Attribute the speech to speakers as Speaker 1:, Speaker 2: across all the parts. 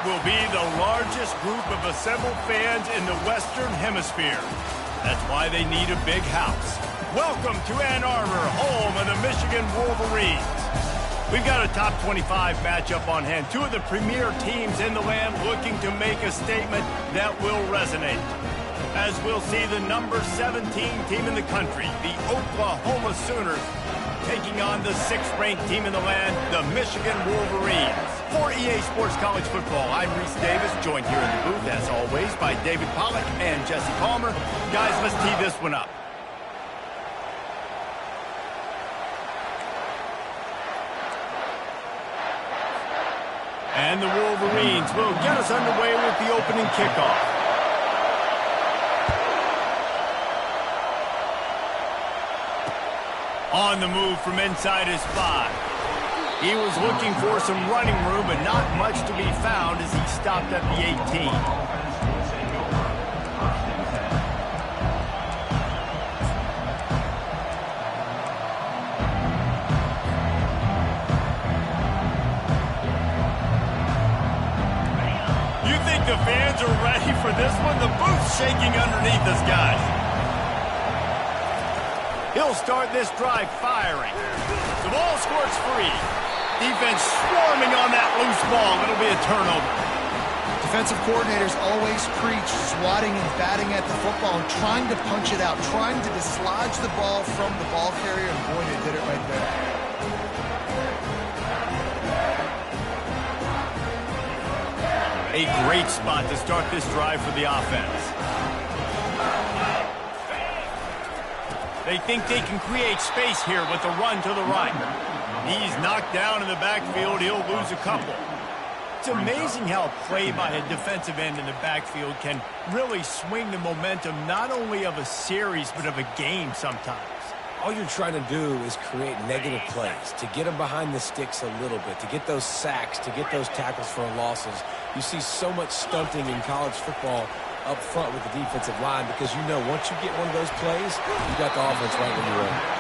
Speaker 1: will be the largest group of assembled fans in the Western Hemisphere. That's why they need a big house. Welcome to Ann Arbor, home of the Michigan Wolverines. We've got a top 25 matchup on hand. Two of the premier teams in the land looking to make a statement that will resonate. As we'll see the number 17 team in the country, the Oklahoma Sooners, taking on the 6th-ranked team in the land, the Michigan Wolverines. For EA Sports College Football, I'm Reese Davis, joined here in the booth, as always, by David Pollack and Jesse Palmer. Guys, let's tee this one up. And the Wolverines will get us underway with the opening kickoff. On the move from inside his 5. He was looking for some running room, but not much to be found as he stopped at the 18. You think the fans are ready for this one? The booth's shaking underneath us, guys. He'll start this drive firing. The ball squirts free. Defense swarming on that loose ball. It'll be a turnover.
Speaker 2: Defensive coordinators always preach swatting and batting at the football and trying to punch it out, trying to dislodge the ball from the ball carrier, and boy, they did it right there.
Speaker 1: A great spot to start this drive for the offense. They think they can create space here with a run to the right. He's knocked down in the backfield. He'll lose a couple. It's amazing how a play by a defensive end in the backfield can really swing the momentum not only of a series but of a game sometimes.
Speaker 3: All you're trying to do is create negative plays, to get them behind the sticks a little bit, to get those sacks, to get those tackles for losses. You see so much stunting in college football up front with the defensive line because you know once you get one of those plays, you got the offense right when you're ready.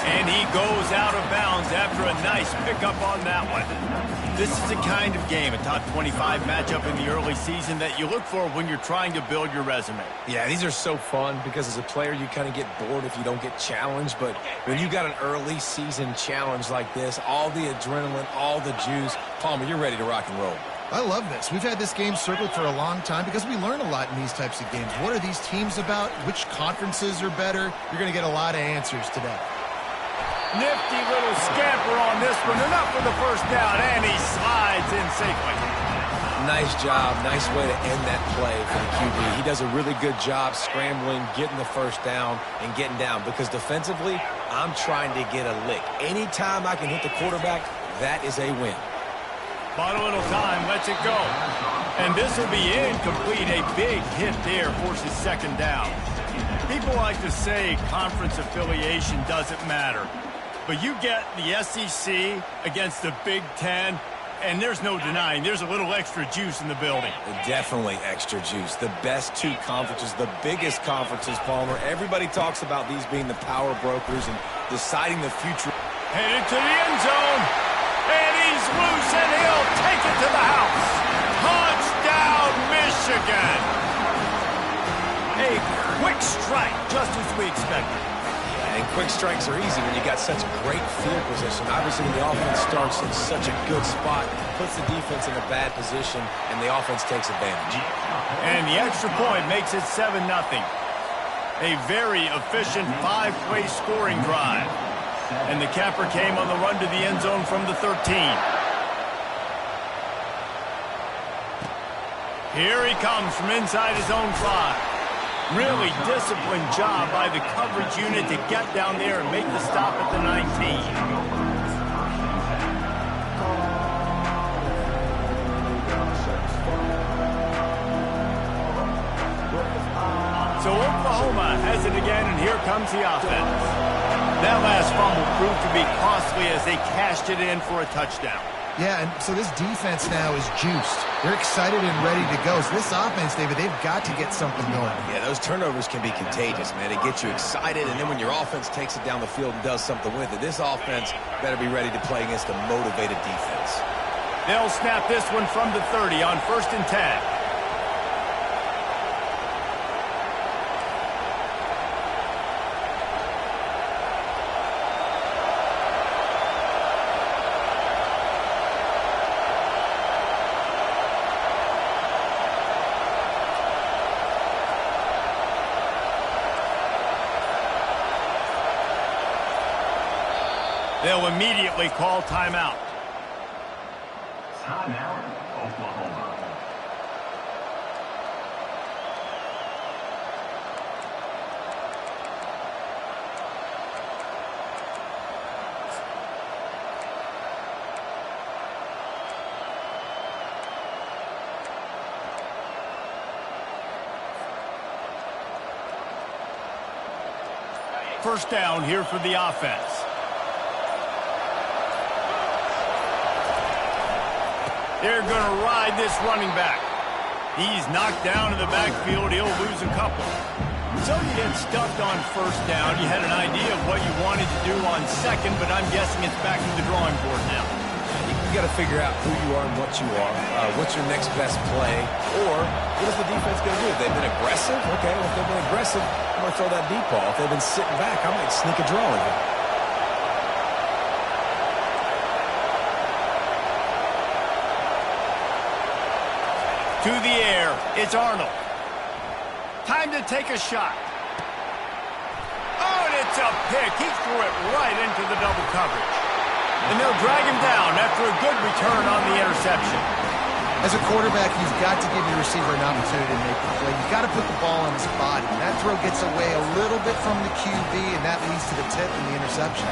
Speaker 1: And he goes out of bounds after a nice pickup on that one. This is the kind of game, a top 25 matchup in the early season, that you look for when you're trying to build your resume.
Speaker 3: Yeah, these are so fun because as a player you kind of get bored if you don't get challenged, but when you got an early season challenge like this, all the adrenaline, all the juice, Palmer, you're ready to rock and roll.
Speaker 2: I love this. We've had this game circled for a long time because we learn a lot in these types of games. What are these teams about? Which conferences are better? You're going to get a lot of answers today.
Speaker 1: Nifty little scamper on this one. Enough for the first down, and he slides in safely.
Speaker 3: Nice job. Nice way to end that play for the QB. He does a really good job scrambling, getting the first down, and getting down because defensively, I'm trying to get a lick. Anytime I can hit the quarterback, that is a win.
Speaker 1: Bought a little time, lets it go. And this will be incomplete. A big hit there forces second down. People like to say conference affiliation doesn't matter. But you get the SEC against the Big Ten, and there's no denying there's a little extra juice in the building.
Speaker 3: Definitely extra juice. The best two conferences, the biggest conferences, Palmer. Everybody talks about these being the power brokers and deciding the future.
Speaker 1: Headed to the end zone. And he's loose, and he'll take it to the house. Touchdown, Michigan. A quick strike, just as we expected.
Speaker 3: Yeah, and quick strikes are easy when you got such great field position. Obviously, when the offense starts in such a good spot, puts the defense in a bad position, and the offense takes advantage.
Speaker 1: And the extra point makes it 7-0. A very efficient 5-play scoring drive. And the capper came on the run to the end zone from the 13. Here he comes from inside his own 5. Really disciplined job by the coverage unit to get down there and make the stop at the 19. So Oklahoma has it again, and here comes the offense. That last fumble proved to be costly as they cashed it in for a touchdown.
Speaker 2: Yeah, and so this defense now is juiced. They're excited and ready to go. So this offense, David, they've got to get something going.
Speaker 3: Yeah, those turnovers can be contagious, man. It gets you excited, and then when your offense takes it down the field and does something with it, this offense better be ready to play against a motivated defense.
Speaker 1: They'll snap this one from the 30 on 1st and 10. They'll immediately call timeout.
Speaker 4: Timeout, Oklahoma.
Speaker 1: First down here for the offense. They're going to ride this running back. He's knocked down in the backfield. He'll lose a couple. So you get stuffed on first down. You had an idea of what you wanted to do on second, but I'm guessing it's back to the drawing board now.
Speaker 3: You got to figure out who you are and what you are. What's your next best play? Or what is the defense going to do? If they've been aggressive, okay, well, if they've been aggressive, I'm going to throw that deep ball. If they've been sitting back, I might sneak a draw in here.
Speaker 1: To the air, it's Arnold. Time to take a shot. Oh, and it's a pick. He threw it right into the double coverage. And they'll drag him down after a good return on the interception.
Speaker 2: As a quarterback, you've got to give your receiver an opportunity to make the play. You've got to put the ball on his body. That throw gets away a little bit from the QB, and that leads to the tip and the interception.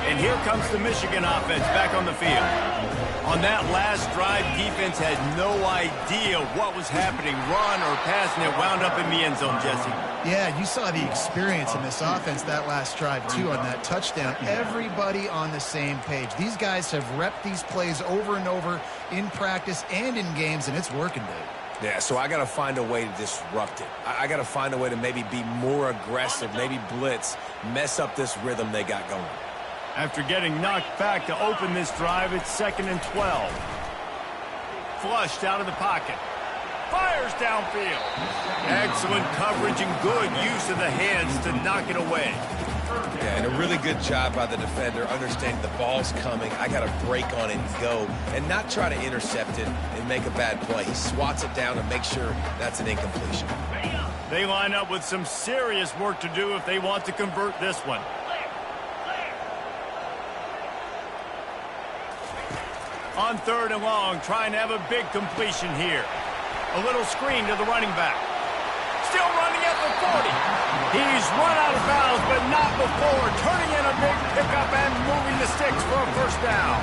Speaker 1: And here comes the Michigan offense back on the field. On that last drive, defense had no idea what was happening. Run or pass, and it wound up in the end zone, Jesse.
Speaker 2: Yeah, you saw the experience in this offense that last drive, too, on that touchdown. Everybody on the same page. These guys have repped these plays over and over in practice and in games, and it's working, dude.
Speaker 3: Yeah, so I got to find a way to disrupt it. I got to find a way to maybe be more aggressive, maybe blitz, mess up this rhythm they got going.
Speaker 1: After getting knocked back to open this drive, it's 2nd and 12. Flushed out of the pocket. Fires downfield. Excellent coverage and good use of the hands to knock it away.
Speaker 3: Yeah, and a really good job by the defender, understanding the ball's coming. I got to break on it and go, and not try to intercept it and make a bad play. He swats it down and makes sure that's an incompletion.
Speaker 1: They line up with some serious work to do if they want to convert this one. On 3rd and long, trying to have a big completion here. A little screen to the running back. Still running at the 40. He's run out of bounds, but not before. Turning in a big pickup and moving the sticks for a first down.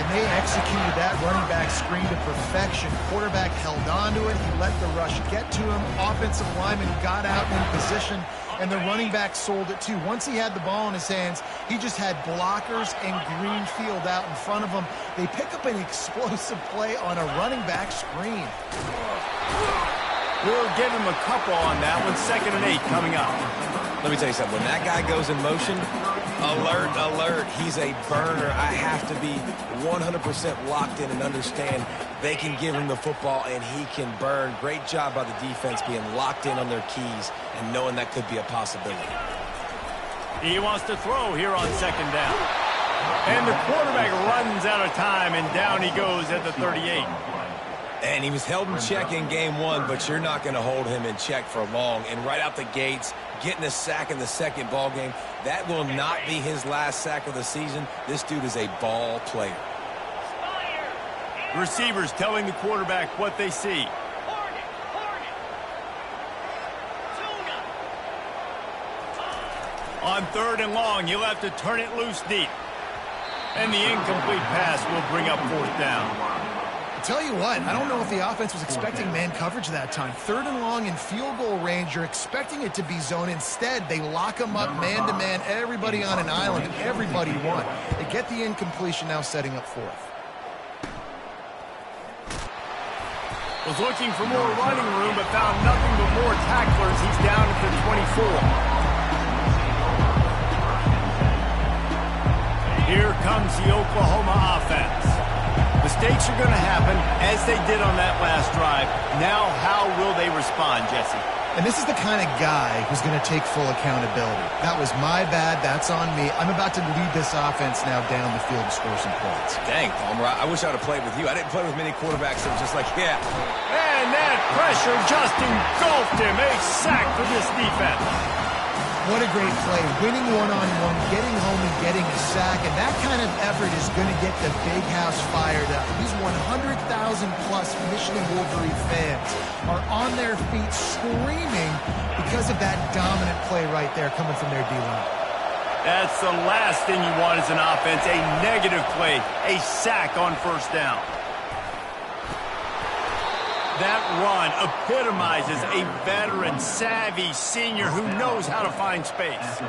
Speaker 2: And they executed that running back screen to perfection. Quarterback held on to it. He let the rush get to him. Offensive lineman got out in position, and the running back sold it too. Once he had the ball in his hands, he just had blockers and green field out in front of him. They pick up an explosive play on a running back screen.
Speaker 1: We'll give him a couple on that one. 2nd and 8 coming up.
Speaker 3: Let me tell you something. When that guy goes in motion, alert, alert. He's a burner. I have to be 100% locked in and understand they can give him the football and he can burn. Great job by the defense being locked in on their keys and knowing that could be a possibility.
Speaker 1: He wants to throw here on 2nd down. And the quarterback runs out of time, and down he goes at the 38.
Speaker 3: And he was held in check in game 1, but you're not going to hold him in check for long. And right out the gates, getting a sack in the second ball game, that will not be his last sack of the season. This dude is a ball player.
Speaker 1: Receivers telling the quarterback what they see. On 3rd and long, you'll have to turn it loose deep. And the incomplete pass will bring up 4th down.
Speaker 2: I tell you what, I don't know if the offense was expecting man coverage that time. 3rd and long in field goal range, you're expecting it to be zone. Instead, they lock them up man-to-man, everybody on an island, and everybody won. They get the incompletion, now setting up 4th.
Speaker 1: Was looking for more running room, but found nothing but more tacklers. He's down at the 24. Here comes the Oklahoma offense. Mistakes are going to happen, as they did on that last drive. Now, how will they respond, Jesse?
Speaker 2: And this is the kind of guy who's going to take full accountability. That was my bad. That's on me. I'm about to lead this offense now down the field and score some points.
Speaker 3: Dang, Palmer, I wish I would have played with you. I didn't play with many quarterbacks that were just like, yeah.
Speaker 1: And that pressure just engulfed him. A sack for this defense.
Speaker 2: What a great play. Winning one-on-one, getting home and getting a sack, and that kind of effort is going to get the big house fired up. These 100,000-plus Michigan Wolverine fans are on their feet screaming because of that dominant play right there coming from their D-line.
Speaker 1: That's the last thing you want as an offense, a negative play, a sack on first down. That run epitomizes a veteran, savvy senior who knows how to find space.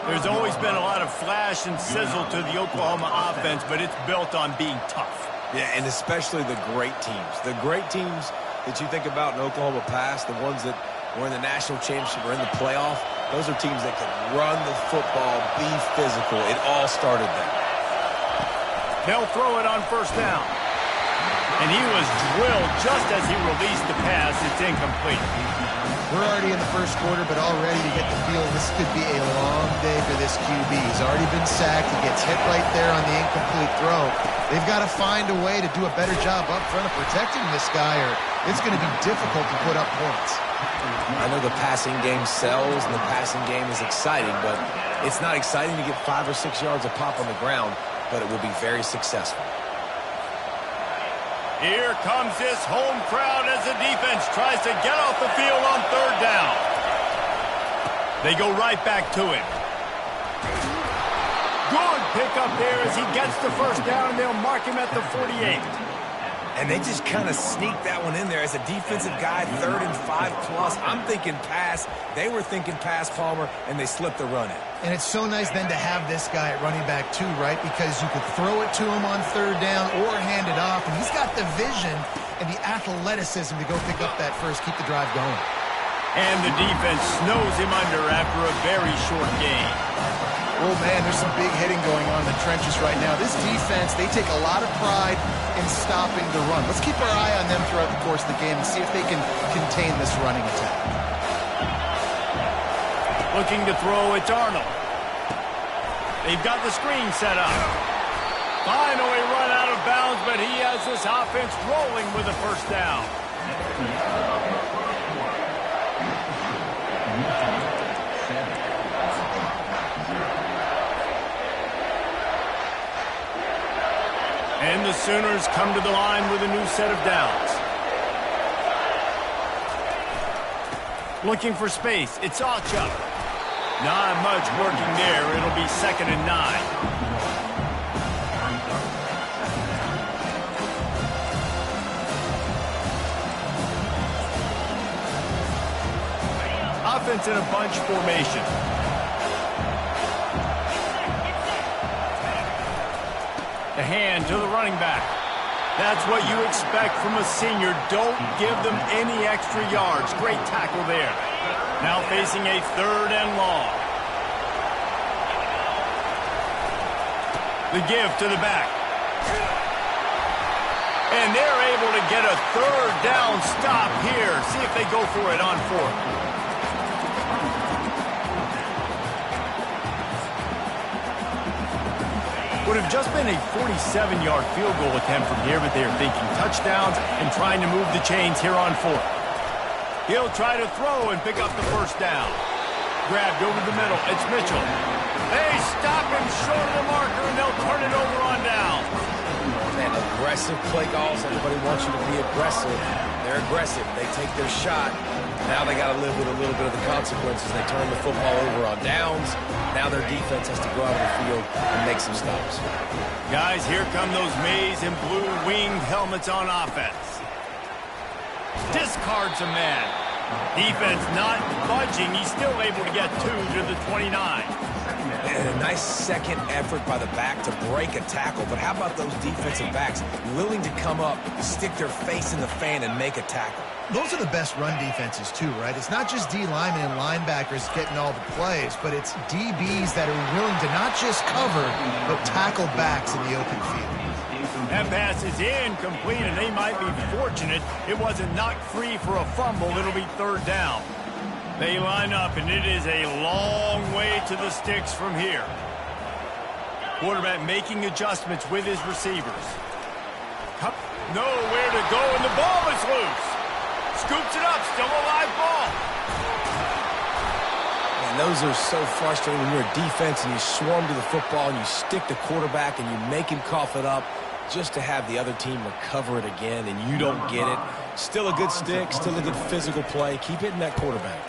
Speaker 1: There's always been a lot of flash and sizzle to the Oklahoma offense, but it's built on being tough.
Speaker 3: Yeah, and especially the great teams. The great teams that you think about in Oklahoma past, the ones that were in the national championship or in the playoff, those are teams that can run the football, be physical. It all started there.
Speaker 1: They'll throw it on first down. And he was drilled just as he released the pass. It's incomplete.
Speaker 2: We're already in the first quarter, but already you get the feel this could be a long day for this QB. He's already been sacked. He gets hit right there on the incomplete throw. They've got to find a way to do a better job up front of protecting this guy, or it's going to be difficult to put up points.
Speaker 3: I know the passing game sells and the passing game is exciting, but it's not exciting to get 5 or 6 yards of pop on the ground, but it will be very successful.
Speaker 1: Here comes this home crowd as the defense tries to get off the field on third down. They go right back to him. Good pickup there as he gets the first down, and they'll mark him at the 48.
Speaker 3: And they just kind of sneaked that one in there. As a defensive guy, 3rd and 5+. I'm thinking pass. They were thinking pass, Palmer, and they slipped the run in.
Speaker 2: And it's so nice then to have this guy at running back too, right? Because you could throw it to him on third down or hand it off. And he's got the vision and the athleticism to go pick up that first, keep the drive going.
Speaker 1: And the defense snows him under after a very short game.
Speaker 2: Oh, man, there's some big hitting going on in the trenches right now. This defense, they take a lot of pride in stopping the run. Let's keep our eye on them throughout the course of the game and see if they can contain this running attack.
Speaker 1: Looking to throw, it's Arnold. They've got the screen set up. Finally run out of bounds, but he has this offense rolling with a first down. And the Sooners come to the line with a new set of downs. Looking for space, it's Ncaa25. Not much working there. It'll be 2nd and 9. Offense in a bunch formation. The hand to the running back. That's what you expect from a senior. Don't give them any extra yards. Great tackle there. Now facing a 3rd and long. The give to the back. And they're able to get a 3rd down stop here. See if they go for it on 4th. Would have just been a 47-yard field goal attempt from here, but they are thinking touchdowns and trying to move the chains here on 4th. He'll try to throw and pick up the first down. Grabbed over the middle. It's Mitchell. They stop him short of the marker, and they'll turn it over on down.
Speaker 3: Man, aggressive play calls. Everybody wants you to be aggressive. They're aggressive. They take their shot. Now they got to live with a little bit of the consequences. They turn the football over on downs. Now their defense has to go out of the field and make some stops.
Speaker 1: Guys, here come those maize and blue winged helmets on offense. Discards a man. Defense not budging. He's still able to get 2 to the 29.
Speaker 3: And a nice second effort by the back to break a tackle. But how about those defensive backs willing to come up, stick their face in the fan, and make a tackle?
Speaker 2: Those are the best run defenses, too, right? It's not just D linemen and linebackers getting all the plays, but it's DBs that are willing to not just cover, but tackle backs in the open field.
Speaker 1: That pass is incomplete, and they might be fortunate it wasn't knocked free for a fumble. It'll be third down. They line up, and it is a long way to the sticks from here. Quarterback making adjustments with his receivers. Nowhere to go, and the ball is loose. Scoops it up, still a live ball.
Speaker 3: And those are so frustrating when you're a defense and you swarm to the football and you stick the quarterback and you make him cough it up just to have the other team recover it again and you don't get it. Still a good stick, still a good physical play. Keep hitting that quarterback.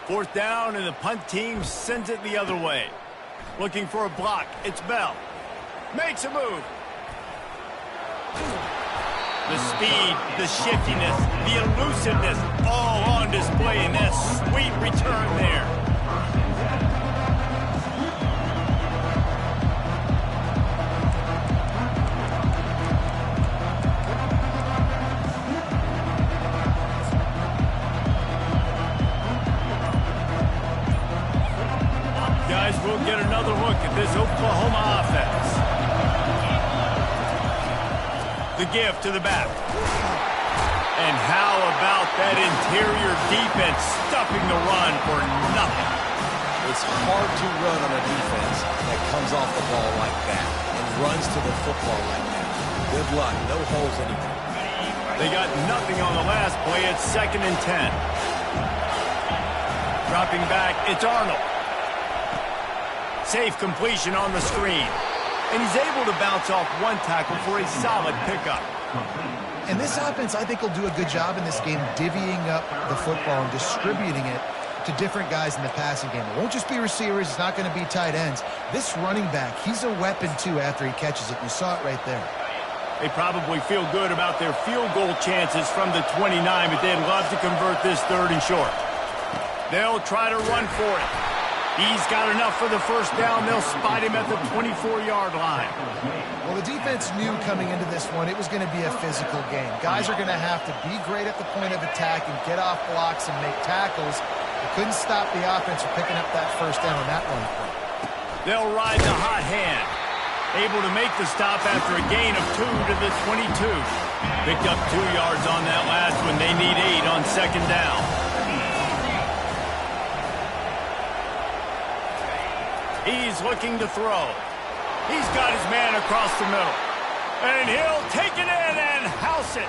Speaker 1: Fourth down, and the punt team sends it the other way. Looking for a block. It's Bell. Makes a move. The speed, the shiftiness, the elusiveness, all on display in that sweet return there. Guys, we'll get another look at this Oklahoma offense. The give to the back. And how about that interior defense stuffing the run for nothing?
Speaker 3: It's hard to run on a defense that comes off the ball like that and runs to the football like that. Good luck. No holes anywhere.
Speaker 1: They got nothing on the last play. It's 2nd and 10. Dropping back, it's Arnold. Safe completion on the screen. And he's able to bounce off one tackle for a solid pickup.
Speaker 2: And this offense, I think, will do a good job in this game divvying up the football and distributing it to different guys in the passing game. It won't just be receivers. It's not going to be tight ends. This running back, he's a weapon, too, after he catches it. You saw it right there.
Speaker 1: They probably feel good about their field goal chances from the 29, but they'd love to convert this 3rd and short. They'll try to run for it. He's got enough for the first down. They'll spot him at the 24-yard line.
Speaker 2: Well, the defense knew coming into this one it was going to be a physical game. Guys are going to have to be great at the point of attack and get off blocks and make tackles. They couldn't stop the offense from picking up that first down on that one.
Speaker 1: They'll ride the hot hand. Able to make the stop after a gain of 2 to the 22. Picked up 2 yards on that last one. They need 8 on 2nd down. He's looking to throw. He's got his man across the middle. And he'll take it in and house it.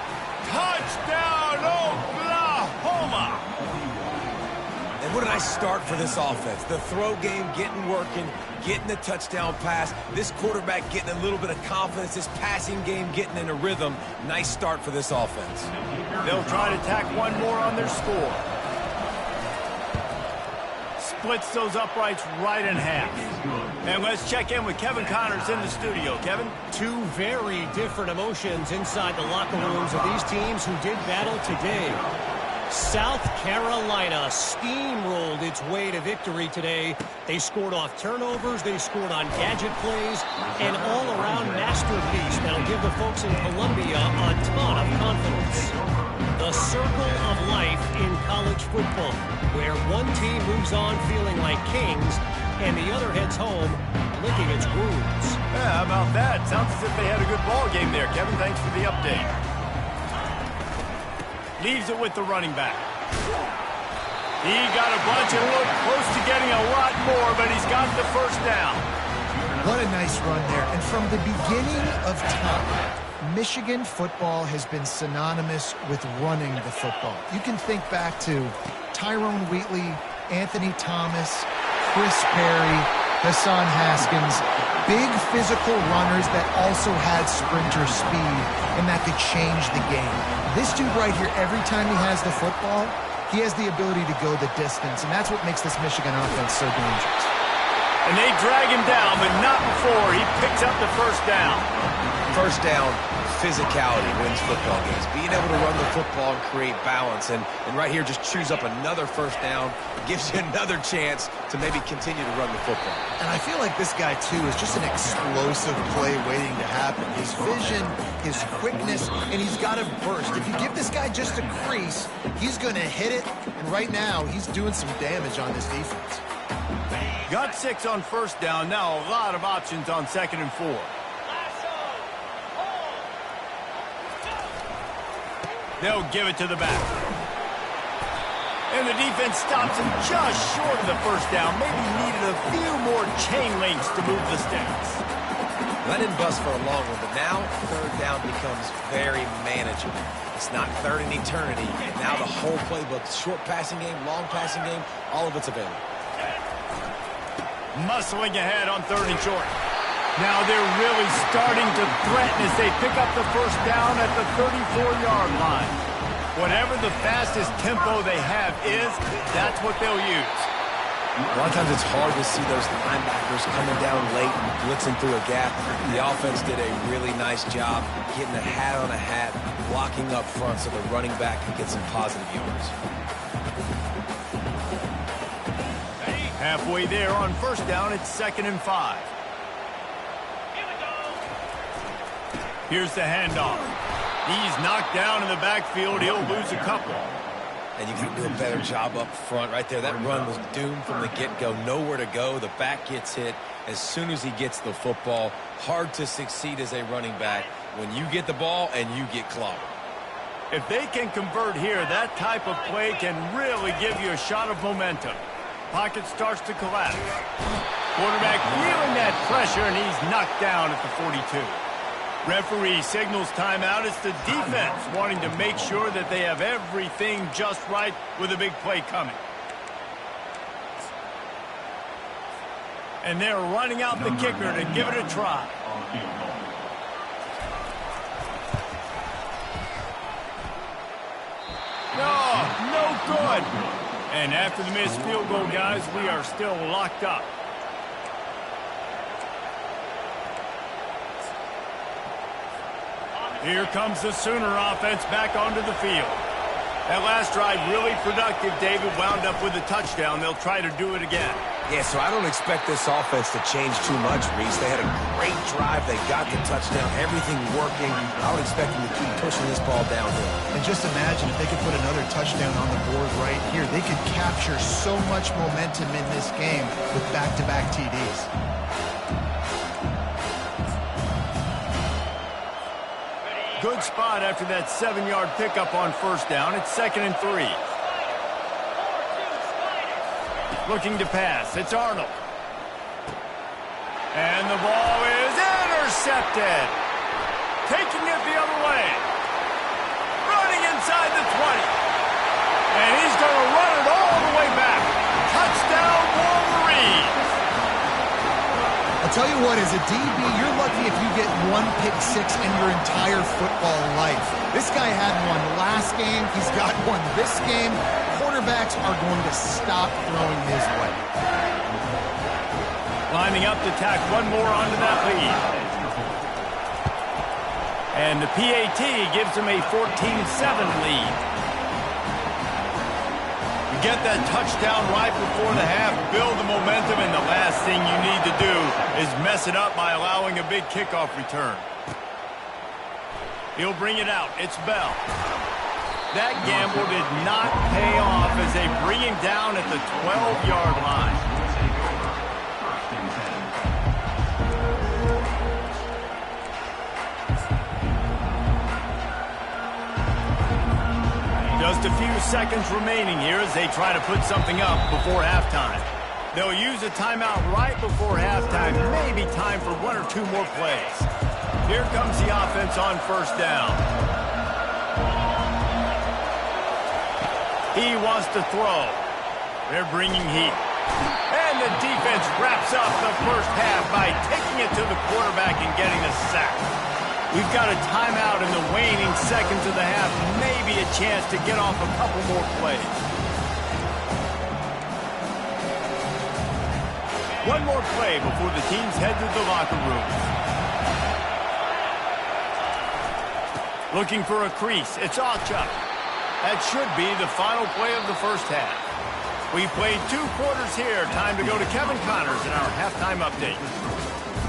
Speaker 1: Touchdown, Oklahoma!
Speaker 3: And what a nice start for this offense. The throw game getting working, getting the touchdown pass. This quarterback getting a little bit of confidence. This passing game getting in a rhythm. Nice start for this offense.
Speaker 1: They'll try to tack one more on their score. Splits those uprights right in half. And let's check in with Kevin Connors in the studio. Kevin?
Speaker 5: Two very different emotions inside the locker rooms of these teams who did battle today. South Carolina steamrolled its way to victory today. They scored off turnovers, they scored on gadget plays, an all-around masterpiece that'll give the folks in Columbia a ton of confidence. The circle of life in college football, where one team moves on feeling like kings and the other heads home licking its wounds.
Speaker 1: Yeah, how about that? Sounds as if they had a good ball game there. Kevin, thanks for the update. Leaves it with the running back. He got a bunch and looked close to getting a lot more, but he's got the first down.
Speaker 2: What a nice run there. And from the beginning of time, Michigan football has been synonymous with running the football. You can think back to Tyrone Wheatley, Anthony Thomas, Chris Perry, Hassan Haskins, big physical runners that also had sprinter speed and that could change the game. This dude right here, every time he has the football, he has the ability to go the distance, and that's what makes this Michigan offense so dangerous.
Speaker 1: And they drag him down, but not before he picks up the first down.
Speaker 3: First down, physicality wins football games. Being able to run the football and create balance. And right here, just chews up another first down. Gives you another chance to maybe continue to run the football.
Speaker 2: And I feel like this guy, too, is just an explosive play waiting to happen. His vision, his quickness, and he's got a burst. If you give this guy just a crease, he's going to hit it. And right now, he's doing some damage on this defense.
Speaker 1: Got 6 on first down. Now a lot of options on 2nd and 4. They'll give it to the back. And the defense stops him just short of the first down. Maybe needed a few more chain links to move the sticks.
Speaker 3: Let him bust for a long one, but now 3rd down becomes very manageable. It's not 3rd in eternity. Now the whole playbook, short passing game, long passing game, all of it's available.
Speaker 1: Muscling ahead on 3rd and short. Now they're really starting to threaten as they pick up the first down at the 34-yard line. Whatever the fastest tempo they have is, that's what they'll use.
Speaker 3: A lot of times it's hard to see those linebackers coming down late and blitzing through a gap. The offense did a really nice job getting a hat on a hat, blocking up front so the running back can get some positive yards.
Speaker 1: Halfway there on first down, it's 2nd and 5. Here's the handoff. He's knocked down in the backfield. He'll lose a couple.
Speaker 3: And you can do a better job up front right there. That run was doomed from the get-go. Nowhere to go. The back gets hit as soon as he gets the football. Hard to succeed as a running back when you get the ball and you get clobbered.
Speaker 1: If they can convert here, that type of play can really give you a shot of momentum. Pocket starts to collapse. Quarterback feeling that pressure, and he's knocked down at the 42. Referee signals timeout. It's the defense wanting to make sure that they have everything just right with a big play coming. And they're running out the kicker to give it a try. No good. And after the missed field goal, guys, we are still locked up. Here comes the Sooner offense back onto the field. That last drive really productive. David wound up with a touchdown. They'll try to do it again.
Speaker 3: Yeah, so I don't expect this offense to change too much, Reese. They had a great drive. They got the touchdown. Everything working. I would expect them to keep pushing this ball downhill.
Speaker 2: And just imagine if they could put another touchdown on the board right here. They could capture so much momentum in this game with back-to-back TDs.
Speaker 1: Good spot after that 7-yard pickup on first down. It's 2nd and 3. Looking to pass. It's Arnold. And the ball is intercepted. Taking it the other way. Running inside the 20. And he's going to run it all the way back. Touchdown, Wolverines.
Speaker 2: I'll tell you what, as a DB, you're lucky if you get one pick six in your entire football life. This guy had one last game. He's got one this game. Quarterbacks are going to stop throwing his way.
Speaker 1: Lining up to tack one more onto that lead. And the PAT gives him a 14-7 lead. Get that touchdown right before the half, build the momentum, and the last thing you need to do is mess it up by allowing a big kickoff return. He'll bring it out. It's Bell. That gamble did not pay off as they bring him down at the 12-yard line. Just a few seconds remaining here as they try to put something up before halftime. They'll use a timeout right before halftime. Maybe time for one or two more plays. Here comes the offense on first down. He wants to throw. They're bringing heat. And the defense wraps up the first half by taking it to the quarterback and getting a sack. We've got a timeout in the waning seconds of the half. Maybe a chance to get off a couple more plays. One more play before the teams head to the locker room. Looking for a crease. It's Ncaa25. That should be the final play of the first half. We played 2 quarters here. Time to go to Kevin Connors in our halftime update.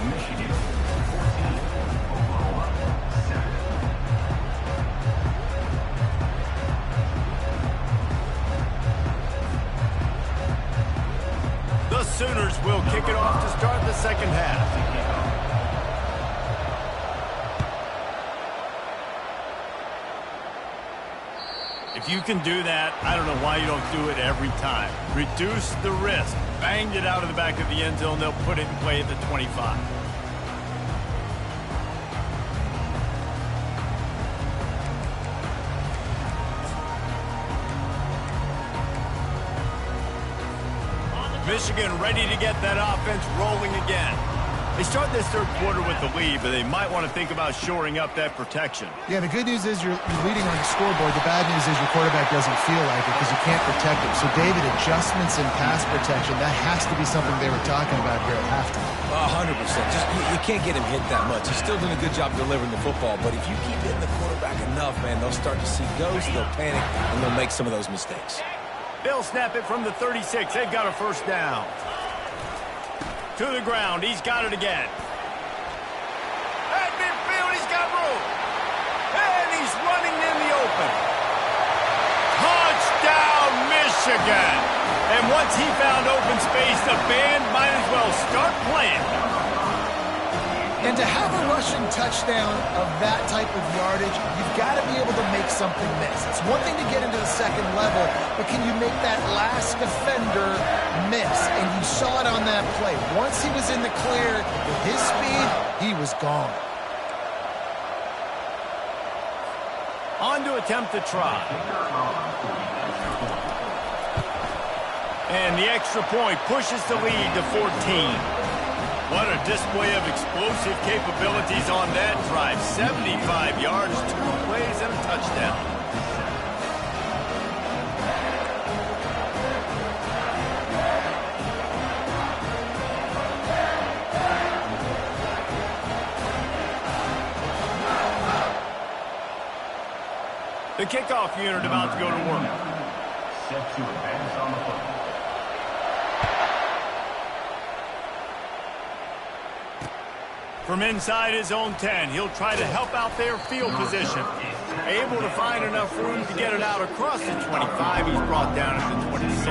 Speaker 4: Michigan 14, Oklahoma 7.
Speaker 1: The Sooners will kick it off to start the second half. If you can do that, I don't know why you don't do it every time. Reduce the risk. Banged it out of the back of the end zone. They'll put it in play at the 25. Michigan ready to get that offense rolling again. They start this third quarter with the lead, but they might want to think about shoring up that protection.
Speaker 2: Yeah, the good news is you're leading on the scoreboard. The bad news is your quarterback doesn't feel like it because you can't protect him. So, David, adjustments in pass protection, that has to be something they were talking about here at halftime.
Speaker 3: 100%. Just you can't get him hit that much. He's still doing a good job delivering the football, but if you keep hitting the quarterback enough, man, they'll start to see ghosts, they'll panic, and they'll make some of those mistakes.
Speaker 1: They'll snap it from the 36. They've got a first down. To the ground. He's got it again. At midfield, he's got room. And he's running in the open. Touchdown, Michigan. And once he found open space, the band might as well start playing.
Speaker 2: And to have a rushing touchdown of that type of yardage, you've got to be able to make something miss. It's one thing to get into the second level, but can you make that last defender miss? And you saw it on that play. Once he was in the clear, with his speed, he was gone.
Speaker 1: On to attempt to try. And the extra point pushes the lead to 14. What a display of explosive capabilities on that drive. 75 yards, 2 plays, and a touchdown. The kickoff unit about to go to work.
Speaker 4: Set to advance on the football.
Speaker 1: From inside his own 10, he'll try to help out their field position. Able to find enough room to get it out across the 25. He's brought down at the 26.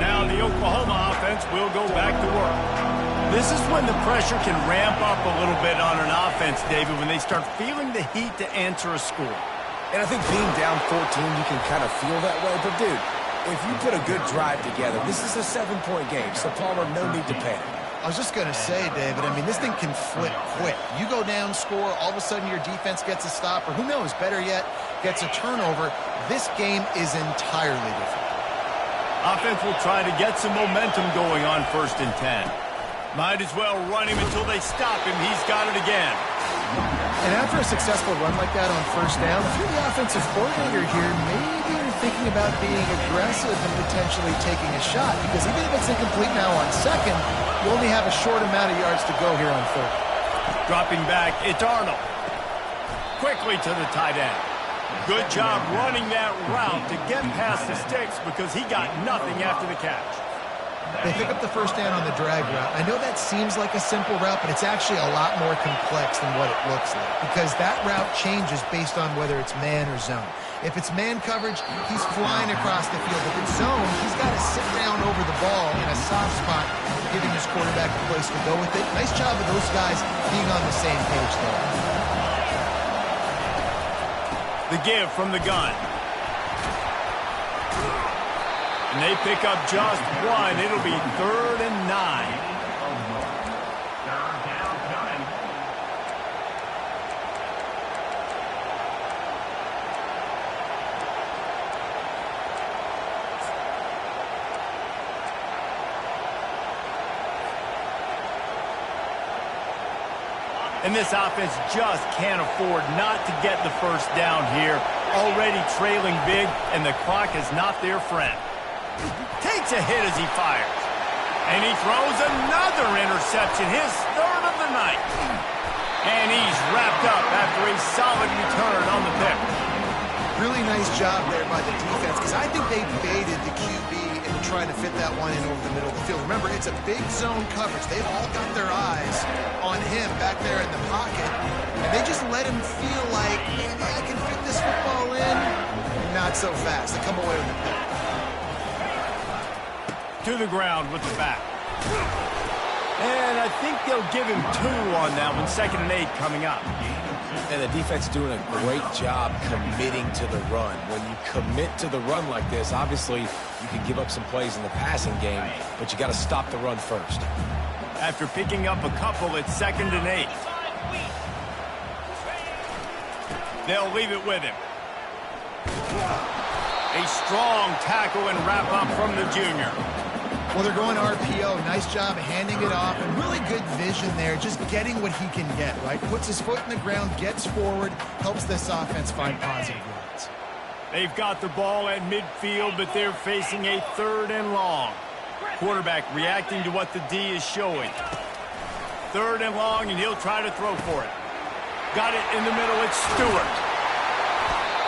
Speaker 1: Now the Oklahoma offense will go back to work. This is when the pressure can ramp up a little bit on an offense, David, when they start feeling the heat to answer a score.
Speaker 3: And I think being down 14, you can kind of feel that way. But, dude, if you put a good drive together, this is a 7-point game. So, Palmer, no need to panic.
Speaker 2: I was just going to say, David, I mean, this thing can flip quick. You go down, score, all of a sudden your defense gets a stop, or who knows, better yet, gets a turnover. This game is entirely different.
Speaker 1: Offense will try to get some momentum going on 1st and 10. Might as well run him until they stop him. He's got it again.
Speaker 2: And after a successful run like that on 1st down, if you're the offensive coordinator here, maybe you're thinking about being aggressive and potentially taking a shot, because even if it's incomplete now on 2nd, you only have a short amount of yards to go here on 3rd.
Speaker 1: Dropping back, it's Arnold. Quickly to the tight end. Good job running that route to get past the sticks because he got nothing after the catch.
Speaker 2: They pick up the 1st down on the drag route. I know that seems like a simple route, but it's actually a lot more complex than what it looks like, because that route changes based on whether it's man or zone. If it's man coverage, he's flying across the field. If it's zone, he's got to sit down over the ball in a soft spot, giving his quarterback a place to go with it. Nice job of those guys being on the same page there.
Speaker 1: The give from the gun. And they pick up just 1. It'll be 3rd and 9. And this offense just can't afford not to get the 1st down here. Already trailing big, and the clock is not their friend. Takes a hit as he fires. And he throws another interception, his third of the night. And he's wrapped up after a solid return on the pick.
Speaker 2: Really nice job there by the defense, because I think they baited the QB into trying to fit that one in over the middle of the field. Remember, it's a big zone coverage. They've all got their eyes on him back there in the pocket, and they just let him feel like, maybe I can fit this football in. Not so fast. They come away with the pick.
Speaker 1: To the ground with the back. And I think they'll give him 2 on that one. 2nd and 8 coming up.
Speaker 3: And the defense doing a great job committing to the run. When you commit to the run like this, obviously you can give up some plays in the passing game, but you got to stop the run first.
Speaker 1: After picking up a couple, it's 2nd and 8. They'll leave it with him. A strong tackle and wrap up from the junior.
Speaker 2: Well, they're going RPO. Nice job handing it off, and really good vision there, just getting what he can get, right? Puts his foot in the ground, gets forward, helps this offense find positive runs.
Speaker 1: They've got the ball at midfield, but they're facing a 3rd and long. Quarterback reacting to what the D is showing. 3rd and long, and he'll try to throw for it. Got it in the middle. It's Stewart.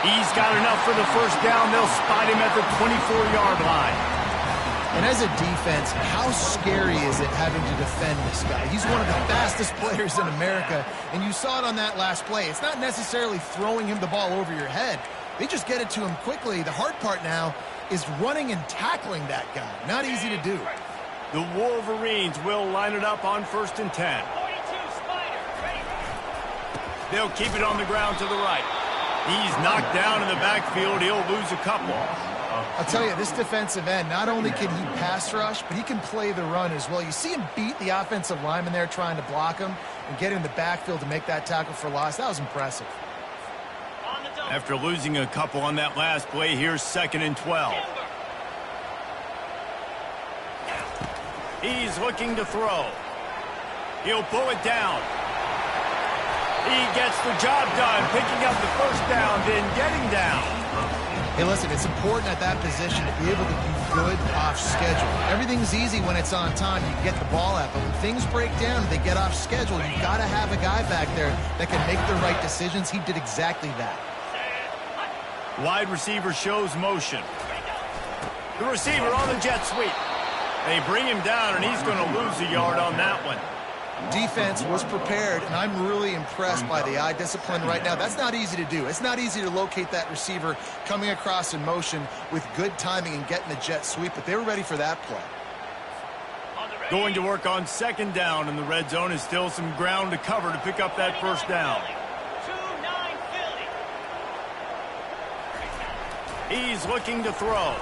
Speaker 1: He's got enough for the first down. They'll spot him at the 24-yard line.
Speaker 2: And as a defense, how scary is it having to defend this guy? He's one of the fastest players in America, and you saw it on that last play. It's not necessarily throwing him the ball over your head. They just get it to him quickly. The hard part now is running and tackling that guy. Not easy to do.
Speaker 1: The Wolverines will line it up on 1st and 10. They'll keep it on the ground to the right. He's knocked down in the backfield. He'll lose a couple.
Speaker 2: I'll tell you, this defensive end, not only can he pass rush, but he can play the run as well. You see him beat the offensive lineman there trying to block him and get in the backfield to make that tackle for loss. That was impressive.
Speaker 1: After losing a couple on that last play, here's 2nd and 12. He's looking to throw. He'll pull it down. He gets the job done, picking up the first down, then getting down.
Speaker 2: Hey, listen, it's important at that position to be able to be good off schedule. Everything's easy when it's on time. You get the ball out. But when things break down and they get off schedule, you've got to have a guy back there that can make the right decisions. He did exactly that.
Speaker 1: Wide receiver shows motion. The receiver on the jet sweep. They bring him down, and he's going to lose a yard on that one.
Speaker 2: Defense was prepared, and I'm really impressed by the eye discipline right now. That's not easy to do. It's not easy to locate that receiver coming across in motion with good timing and getting the jet sweep, but they were ready for that play.
Speaker 1: Going to work on 2nd down, and the red zone is still some ground to cover to pick up that first down. He's looking to throw.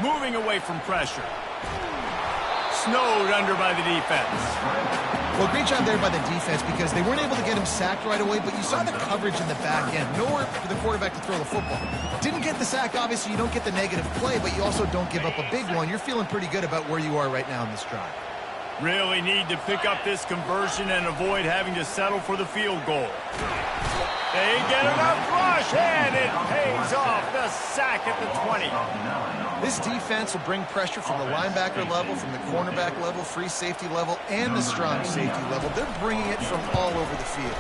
Speaker 1: Moving away from pressure. Snowed under by the defense.
Speaker 2: Well, great job there by the defense because they weren't able to get him sacked right away, but you saw the coverage in the back end. Nowhere for the quarterback to throw the football. Didn't get the sack, obviously. You don't get the negative play, but you also don't give up a big one. You're feeling pretty good about where you are right now in this drive.
Speaker 1: Really need to pick up this conversion and avoid having to settle for the field goal. They get enough rush, and it pays off. The sack at the 20.
Speaker 2: This defense will bring pressure from the linebacker level, from the cornerback level, free safety level, and the strong safety level. They're bringing it from all over the field.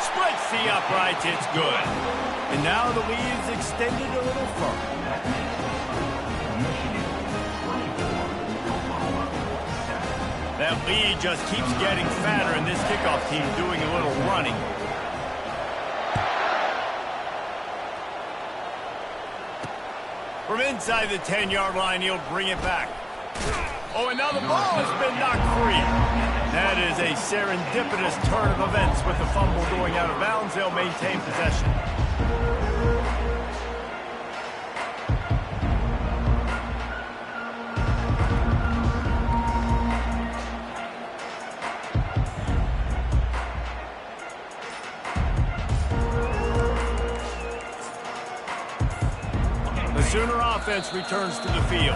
Speaker 1: Splits the uprights. It's good. And now the lead is extended a little further. That lead just keeps getting fatter, and this kickoff team doing a little running. From inside the 10-yard line, he'll bring it back. Oh, and now the ball has been knocked free. That is a serendipitous turn of events with the fumble going out of bounds. They'll maintain possession. Sooner offense returns to the field.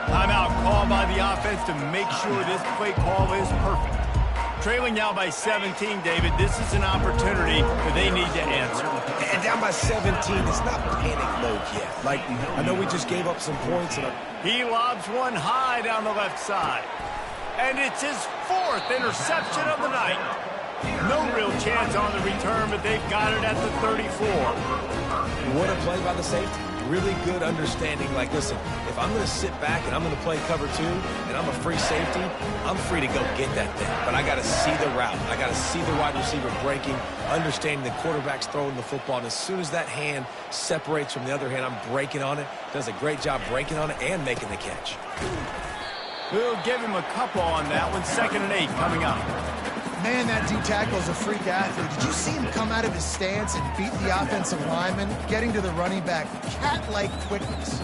Speaker 1: Timeout called by the offense to make sure this play call is perfect. Trailing now by 17, David. This is an opportunity that they need to answer.
Speaker 3: And down by 17, it's not panic mode yet. Like, I know we just gave up some points. And
Speaker 1: he lobs one high down the left side. And it's his 4th interception of the night. No real chance on the return, but they've got it at the 34.
Speaker 3: What a play by the safety. Really good understanding. Like, listen, if I'm going to sit back and I'm going to play cover 2 and I'm a free safety, I'm free to go get that thing. But I got to see the route. I got to see the wide receiver breaking, understanding the quarterback's throwing the football. And as soon as that hand separates from the other hand, I'm breaking on it. Does a great job breaking on it and making the catch.
Speaker 1: We'll give him a couple on that one. 2nd and 8 coming up.
Speaker 2: Man, that D-tackle is a freak athlete. Did you see him come out of his stance and beat the offensive lineman, getting to the running back? Cat-like quickness.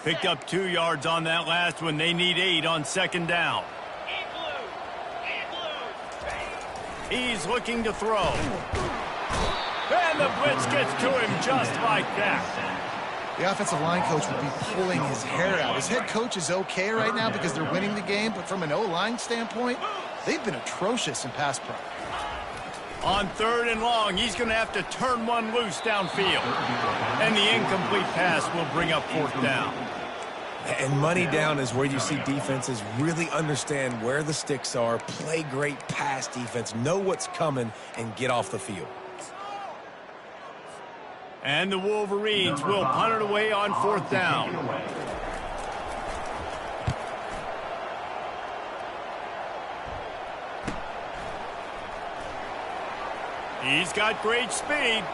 Speaker 1: Picked up 2 yards on that last one. They need 8 on 2nd down. He's looking to throw. And the blitz gets to him just like that.
Speaker 2: The offensive line coach would be pulling his hair out. His head coach is okay right now because they're winning the game, but from an O-line standpoint, they've been atrocious in pass pro.
Speaker 1: On 3rd and long, he's going to have to turn one loose downfield. And the incomplete pass will bring up 4th down.
Speaker 3: And money down is where you see defenses really understand where the sticks are, play great pass defense, know what's coming, and get off the field.
Speaker 1: And the Wolverines will punt it away on 4th down. He's got great speed.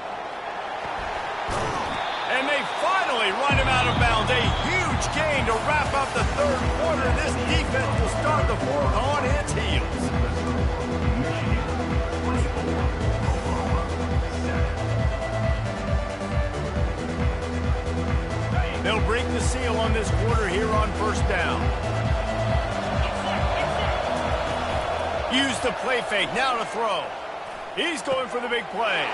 Speaker 1: And they finally run him out of bounds. A huge gain to wrap up the 3rd quarter. This defense will start the 4th on its heels. They'll break the seal on this quarter here on 1st down. Use the play fake, now to throw. He's going for the big play.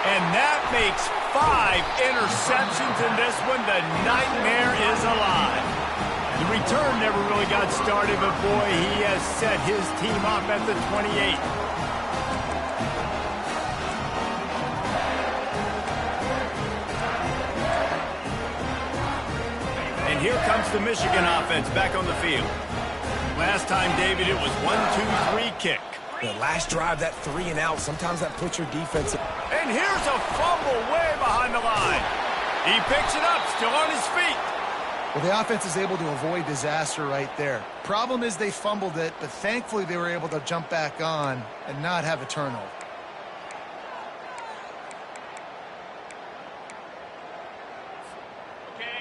Speaker 1: And that makes 5 interceptions in this one. The nightmare is alive. The return never really got started, but boy, he has set his team up at the 28. And here comes the Michigan offense back on the field. Last time, David, it was 1-2-3 kick.
Speaker 3: The last drive, that 3 and out, sometimes that puts your defense.
Speaker 1: And here's a fumble way behind the line. He picks it up, still on his feet.
Speaker 2: Well, the offense is able to avoid disaster right there. Problem is they fumbled it, but thankfully they were able to jump back on and not have a turnover.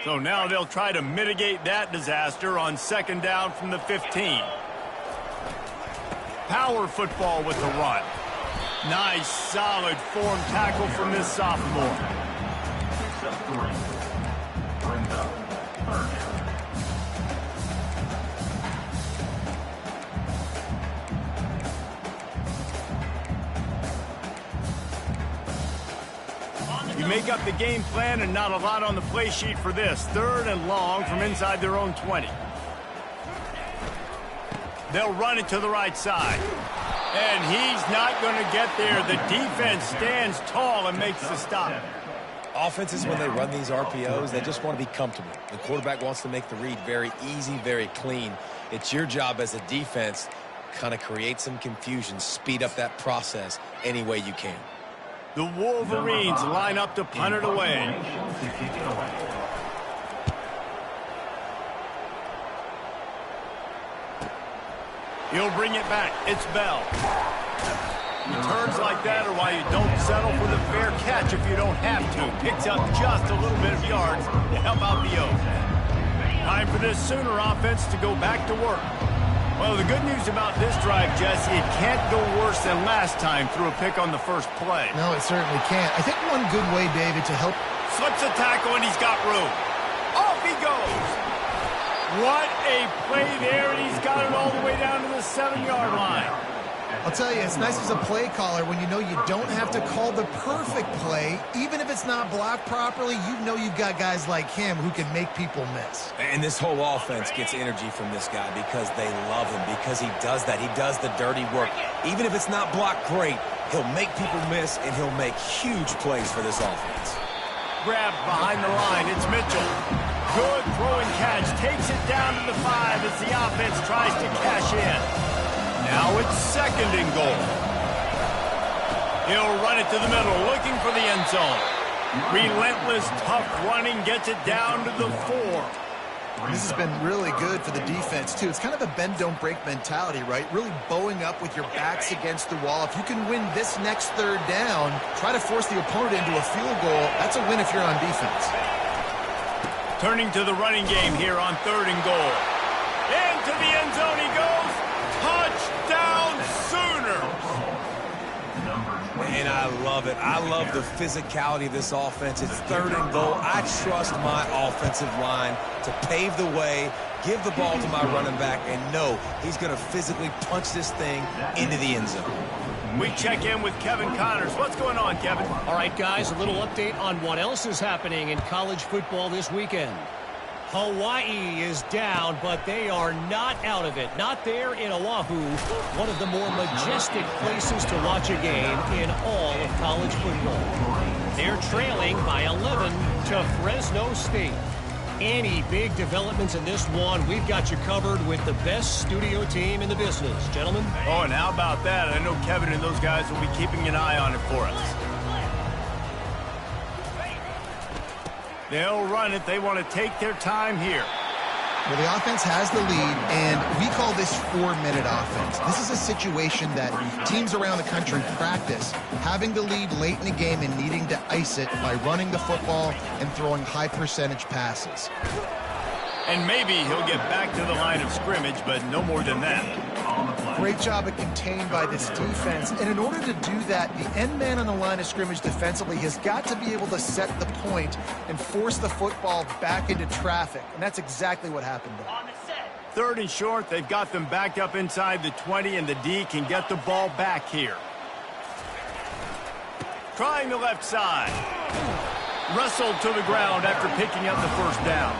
Speaker 1: So now they'll try to mitigate that disaster on 2nd down from the 15. Power football with the run. Nice, solid form tackle from this sophomore. You make up the game plan and not a lot on the play sheet for this. 3rd and long from inside their own 20. They'll run it to the right side. And he's not going to get there. The defense stands tall and makes the stop.
Speaker 3: Offenses, when they run these RPOs, they just want to be comfortable. The quarterback wants to make the read very easy, very clean. It's your job as a defense, kind of create some confusion, speed up that process any way you can.
Speaker 1: The Wolverines line up to punt it away. He'll bring it back. It's Bell. Returns like that are why you don't settle for the fair catch if you don't have to. Picks up just a little bit of yards to help out the Oaks. Time for this Sooner offense to go back to work. Well, the good news about this drive, Jesse, it can't go worse than last time through a pick on the first play.
Speaker 2: No, it certainly can't. I think one good way, David, to help...
Speaker 1: Slips a tackle, and he's got room. Off he goes. What a play there, and he's got it all the way down to the 7-yard line.
Speaker 2: I'll tell you, it's nice as a play caller when you know you don't have to call the perfect play. Even if it's not blocked properly, you know you've got guys like him who can make people miss.
Speaker 3: And this whole offense gets energy from this guy because they love him, because he does that. He does the dirty work. Even if it's not blocked great, he'll make people miss, and he'll make huge plays for this offense.
Speaker 1: Grab behind the line. It's Mitchell. Good throw and catch. Takes it down to the 5 as the offense tries to cash in. Now it's 2nd and goal. He'll run it to the middle, looking for the end zone. Relentless, tough running gets it down to the 4.
Speaker 2: This has been really good for the defense, too. It's kind of a bend-don't-break mentality, right? Really bowing up with your backs against the wall. If you can win this next 3rd down, try to force the opponent into a field goal. That's a win if you're on defense.
Speaker 1: Turning to the running game here on 3rd and goal. Into the end zone he goes. Touchdown Sooners!
Speaker 3: And I love it. I love the physicality of this offense. It's 3rd and goal. I trust my offensive line to pave the way, give the ball to my running back, and know he's going to physically punch this thing into the end zone.
Speaker 1: We check in with Kevin Connors. What's going on, Kevin?
Speaker 5: All right, guys, a little update on what else is happening in college football this weekend. Hawaii is down, but they are not out of it. Not there in Oahu, one of the more majestic places to watch a game in all of college football. They're trailing by 11 to Fresno State. Any big developments in this one, we've got you covered with the best studio team in the business. Gentlemen?
Speaker 1: Oh, and how about that? I know Kevin and those guys will be keeping an eye on it for us. They'll run it. They want to take their time here.
Speaker 2: Well, the offense has the lead, and we call this 4-minute offense. This is a situation that teams around the country practice, having the lead late in the game and needing to ice it by running the football and throwing high-percentage passes.
Speaker 1: And maybe he'll get back to the line of scrimmage, but no more than that.
Speaker 2: Great job of contained by this defense. And in order to do that, the end man on the line of scrimmage defensively has got to be able to set the point and force the football back into traffic. And that's exactly what happened there.
Speaker 1: 3rd and short, they've got them backed up inside the 20, and the D can get the ball back here. Trying the left side. Wrestled to the ground after picking up the 1st down.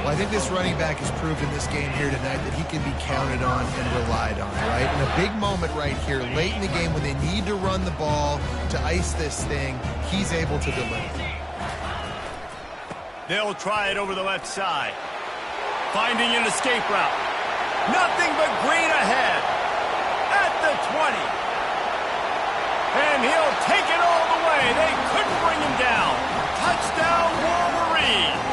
Speaker 2: Well, I think this running back has proved in this game here tonight that he can be counted on and relied on, right? In a big moment right here, late in the game when they need to run the ball to ice this thing, he's able to deliver.
Speaker 1: They'll try it over the left side. Finding an escape route. Nothing but green ahead. At the 20. And he'll take it all the way. They couldn't bring him down. Touchdown, Wolverines.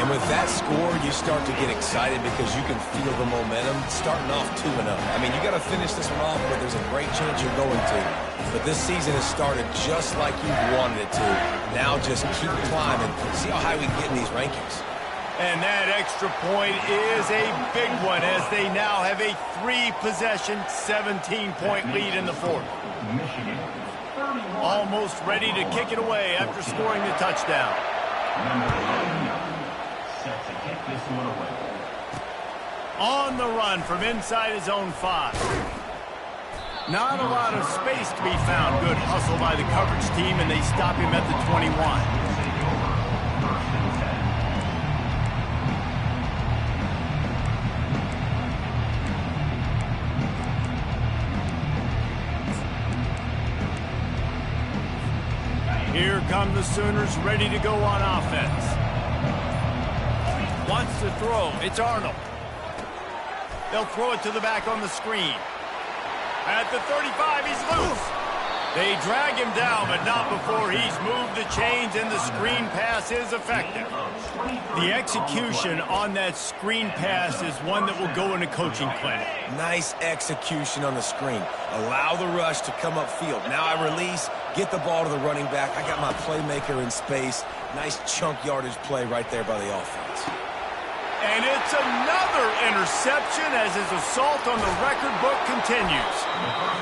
Speaker 3: And with that score, you start to get excited because you can feel the momentum starting off 2-0. I mean, you got to finish this one off, but there's a great chance you're going to. But this season has started just like you wanted it to. Now just keep climbing. See how high we can get in these rankings.
Speaker 1: And that extra point is a big one as they now have a 3-possession, 17-point lead in the 4th. Almost ready to kick it away after scoring the touchdown.
Speaker 4: Set to kick this one away.
Speaker 1: On the run from inside his own 5. Not a lot of space to be found. Good hustle by the coverage team, and they stop him at the 21. Here come the Sooners ready to go on offense. Wants to throw. It's Arnold. They'll throw it to the back on the screen. At the 35, he's loose. They drag him down, but not before he's moved the chains, and the screen pass is effective. The execution on that screen pass is one that will go in a coaching clinic.
Speaker 3: Nice execution on the screen. Allow the rush to come upfield. Now I release, get the ball to the running back. I got my playmaker in space. Nice chunk yardage play right there by the offense.
Speaker 1: And it's another interception as his assault on the record book continues.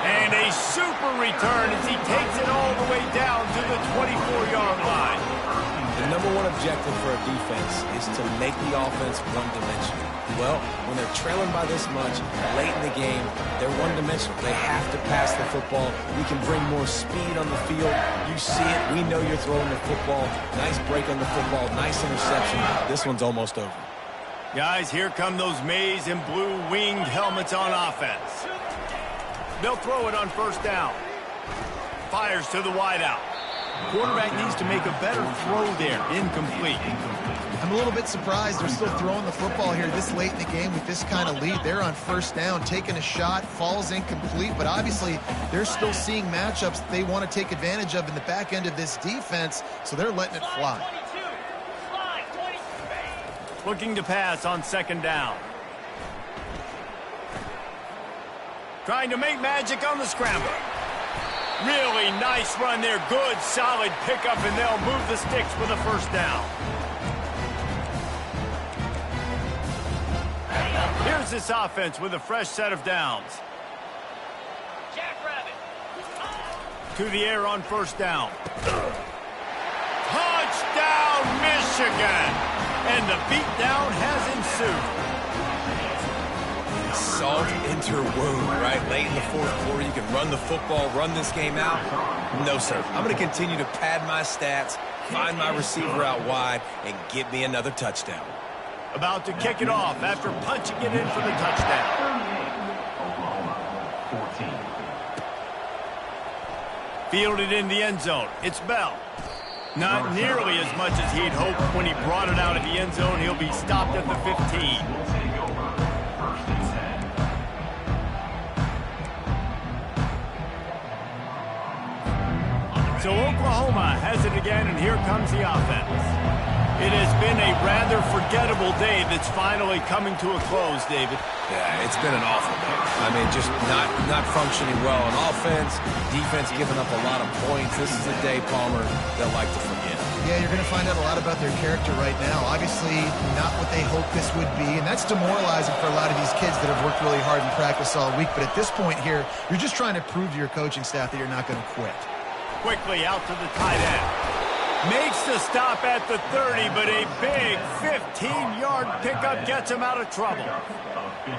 Speaker 1: And a super return as he takes it all the way down to the 24-yard line.
Speaker 3: The number number one objective for a defense is to make the offense one-dimensional. Well, when they're trailing by this much late in the game, they're one-dimensional. They have to pass the football. We can bring more speed on the field. You see it. We know you're throwing the football. Nice break on the football. Nice interception. This one's almost over.
Speaker 1: Guys, here come those maize and blue winged helmets on offense. They'll throw it on first down. Fires to the wideout. Quarterback needs to make a better throw there. Incomplete.
Speaker 2: I'm a little bit surprised they're still throwing the football here this late in the game with this kind of lead. They're on first down, taking a shot, falls incomplete, but obviously they're still seeing matchups that they want to take advantage of in the back end of this defense, so they're letting it fly.
Speaker 1: Looking to pass on second down. Trying to make magic on the scramble. Really nice run there. Good, solid pickup, and they'll move the sticks for the first down. Here's this offense with a fresh set of downs. To the air on first down. Touchdown, Michigan! And the beatdown has ensued.
Speaker 3: Salt into her wound, right? Late in the fourth quarter, you can run the football, run this game out. No, sir. I'm going to continue to pad my stats, find my receiver out wide, and get me another touchdown.
Speaker 1: About to kick it off after punching it in for the touchdown. Fielded in the end zone. It's Bell. Not nearly as much as he'd hoped when he brought it out of the end zone. He'll be stopped at the 15. So Oklahoma has it again, and here comes the offense. It has been a rather forgettable day that's finally coming to a close, David.
Speaker 3: Yeah, it's been an awful day. I mean, just not functioning well on offense, defense giving up a lot of points. This is a day, Palmer, they'll like to forget.
Speaker 2: Yeah, you're going to find out a lot about their character right now. Obviously, not what they hoped this would be, and that's demoralizing for a lot of these kids that have worked really hard in practice all week. But at this point here, you're just trying to prove to your coaching staff that you're not going to quit.
Speaker 1: Quickly out to the tight end. Makes the stop at the 30, but a big 15-yard pickup gets him out of trouble.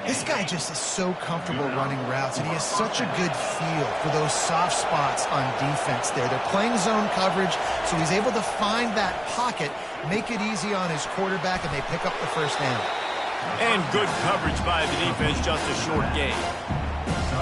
Speaker 2: This guy just is so comfortable running routes, and he has such a good feel for those soft spots on defense there. They're playing zone coverage, so he's able to find that pocket, make it easy on his quarterback, and they pick up the first down.
Speaker 1: And good coverage by the defense, just a short gain.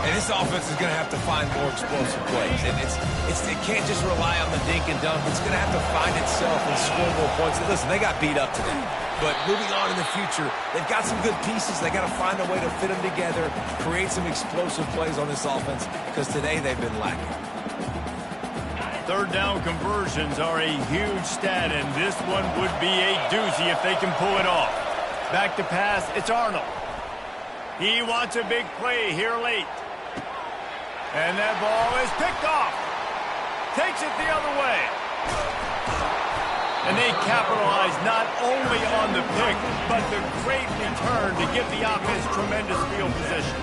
Speaker 3: And this offense is going to have to find more explosive plays. And it can't just rely on the dink and dunk. It's going to have to find itself and score more points. And listen, they got beat up today. But moving on in the future, they've got some good pieces. They got to find a way to fit them together, create some explosive plays on this offense, because today they've been lacking.
Speaker 1: Third down conversions are a huge stat, and this one would be a doozy if they can pull it off. Back to pass, it's Arnold. He wants a big play here late. And that ball is picked off. Takes it the other way. And they capitalize not only on the pick, but the great return to give the offense tremendous field position.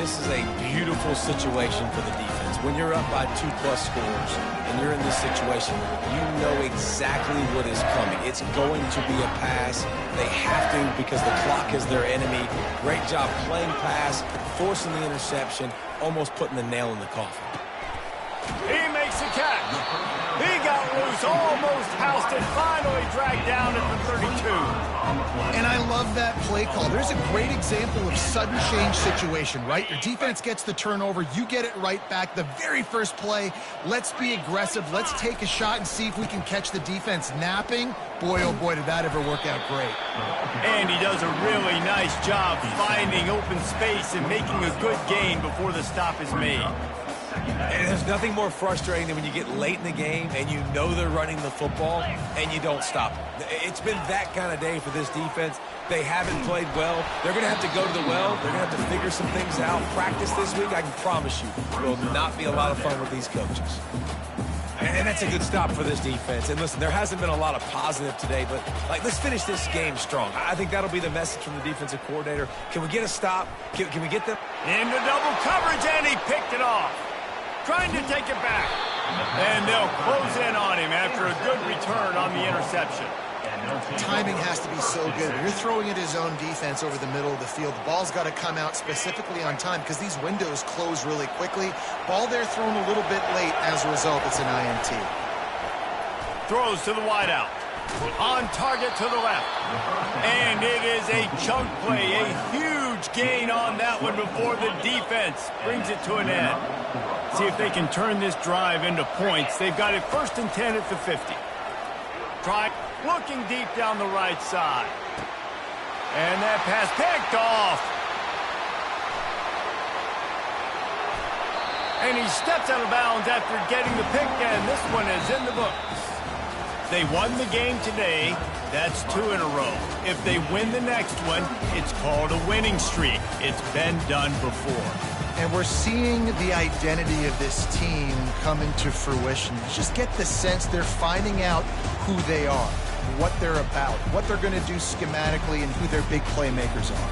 Speaker 3: This is a beautiful situation for the defense. When you're up by 2+ scores and you're in this situation, you know exactly what is coming. It's going to be a pass. They have to, because the clock is their enemy. Great job playing pass, forcing the interception, almost putting the nail in the coffin.
Speaker 1: He makes the catch. He got loose, almost housed it, finally dragged down at the 32.
Speaker 2: And I love that play call. There's a great example of sudden change situation, right? Your defense gets the turnover, you get it right back. The very first play, let's be aggressive. Let's take a shot and see if we can catch the defense napping. Boy, oh boy, did that ever work out great.
Speaker 1: And he does a really nice job finding open space and making a good gain before the stop is made.
Speaker 3: And there's nothing more frustrating than when you get late in the game and you know they're running the football and you don't stop them. It's been that kind of day for this defense. They haven't played well. They're going to have to go to the well. They're going to have to figure some things out. Practice this week, I can promise you, will not be a lot of fun with these coaches. And that's a good stop for this defense. And listen, there hasn't been a lot of positive today, but let's finish this game strong. I think that'll be the message from the defensive coordinator. Can we get a stop? Can we get them?
Speaker 1: Into double coverage, and he picked it off. Trying to take it back. And they'll close in on him after a good return on the interception.
Speaker 2: Timing has to be so good. When you're throwing at his own defense over the middle of the field, the ball's got to come out specifically on time because these windows close really quickly. Ball there thrown a little bit late. As a result, it's an INT.
Speaker 1: Throws to the wideout. On target to the left. And it is a chunk play. A huge gain on that one before the defense brings it to an end. See if they can turn this drive into points. They've got it 1st and 10 at the 50. Try looking deep down the right side. And that pass picked off. And he steps out of bounds after getting the pick, and this one is in the books. They won the game today. That's 2 in a row. If they win the next one, it's called a winning streak. It's been done before.
Speaker 2: And we're seeing the identity of this team come into fruition. You just get the sense they're finding out who they are, what they're about, what they're going to do schematically, and who their big playmakers are.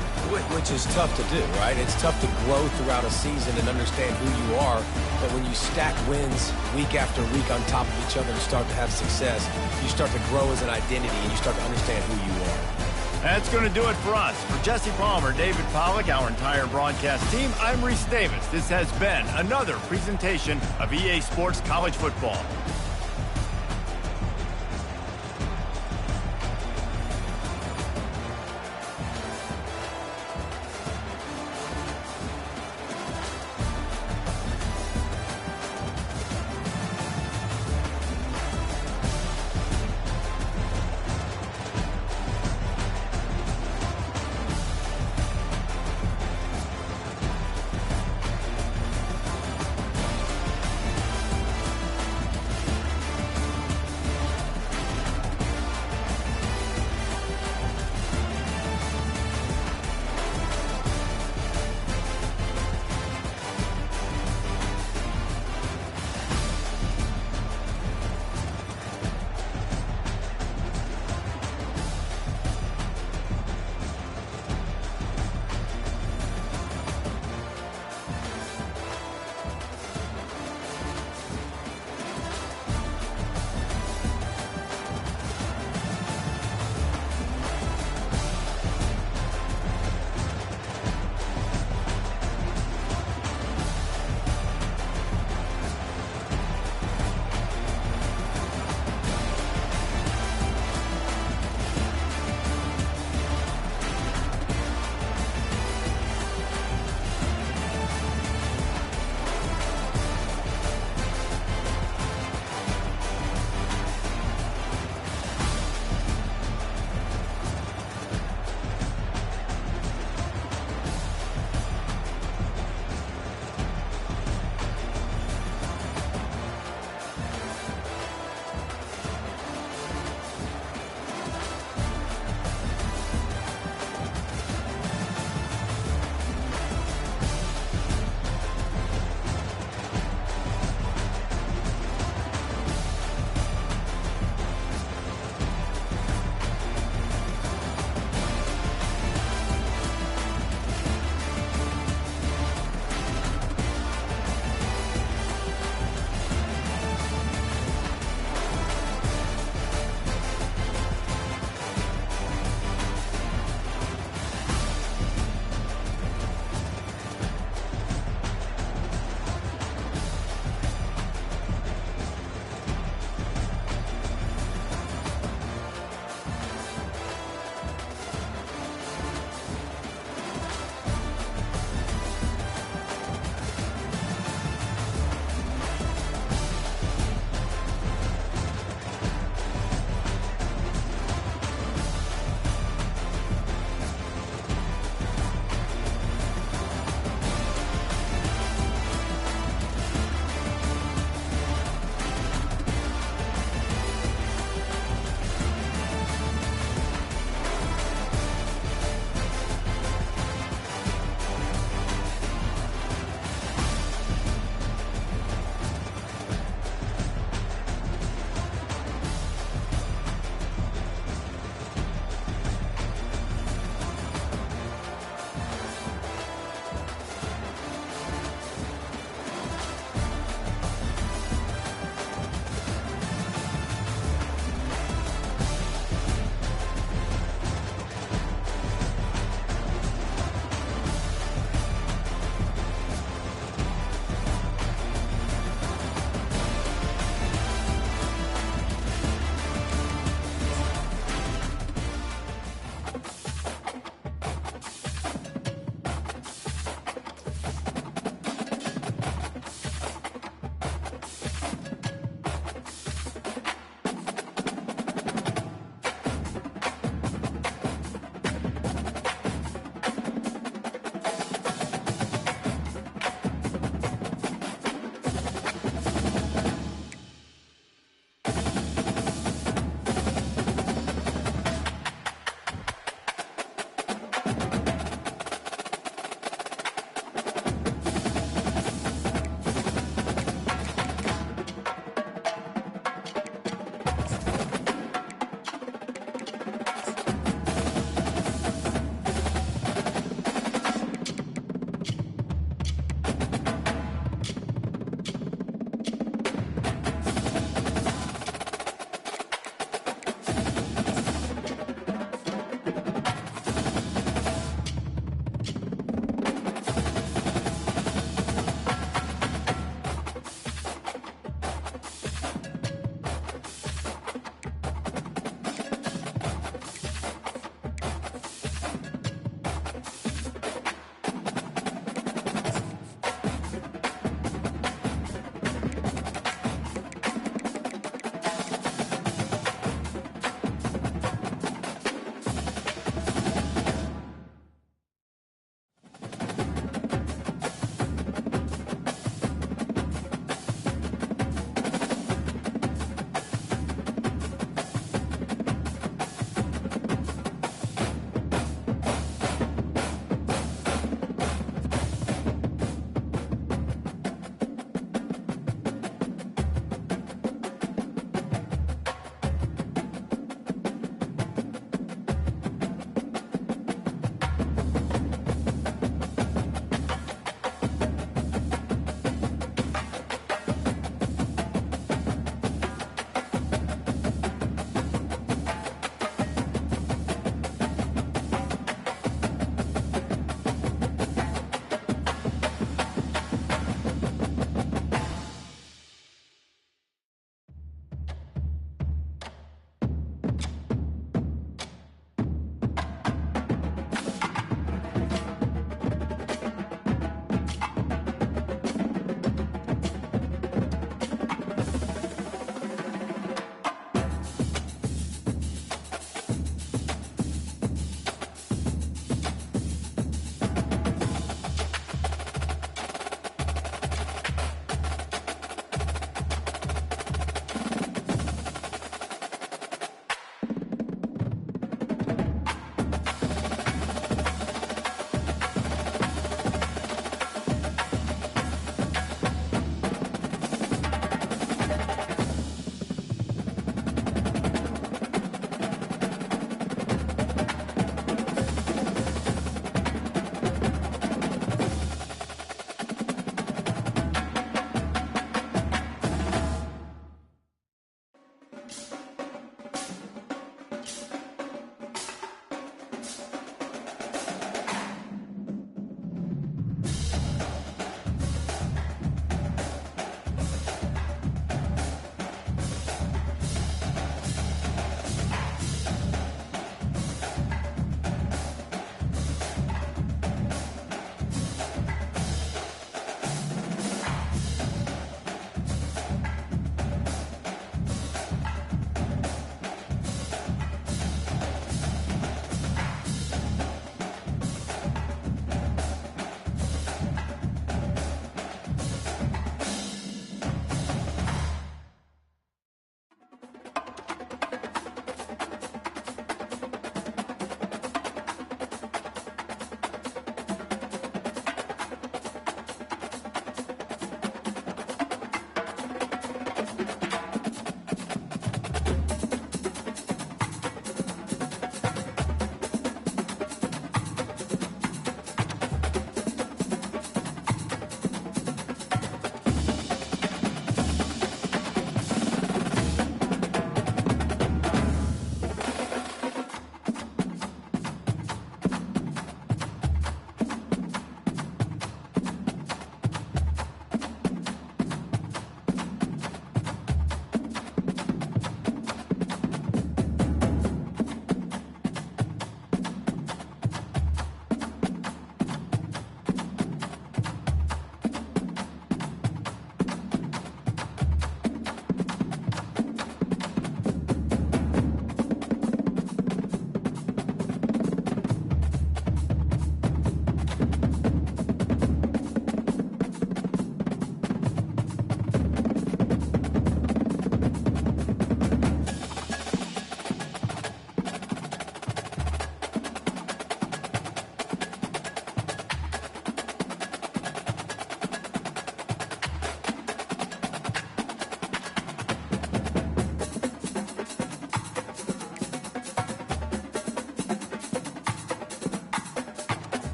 Speaker 3: Which is tough to do, right? It's tough to grow throughout a season and understand who you are. But when you stack wins week after week on top of each other and start to have success, you start to grow as an identity and you start to understand who you are.
Speaker 1: That's going to do it for us. For Jesse Palmer, David Pollack, our entire broadcast team, I'm Reese Davis. This has been another presentation of EA Sports College Football.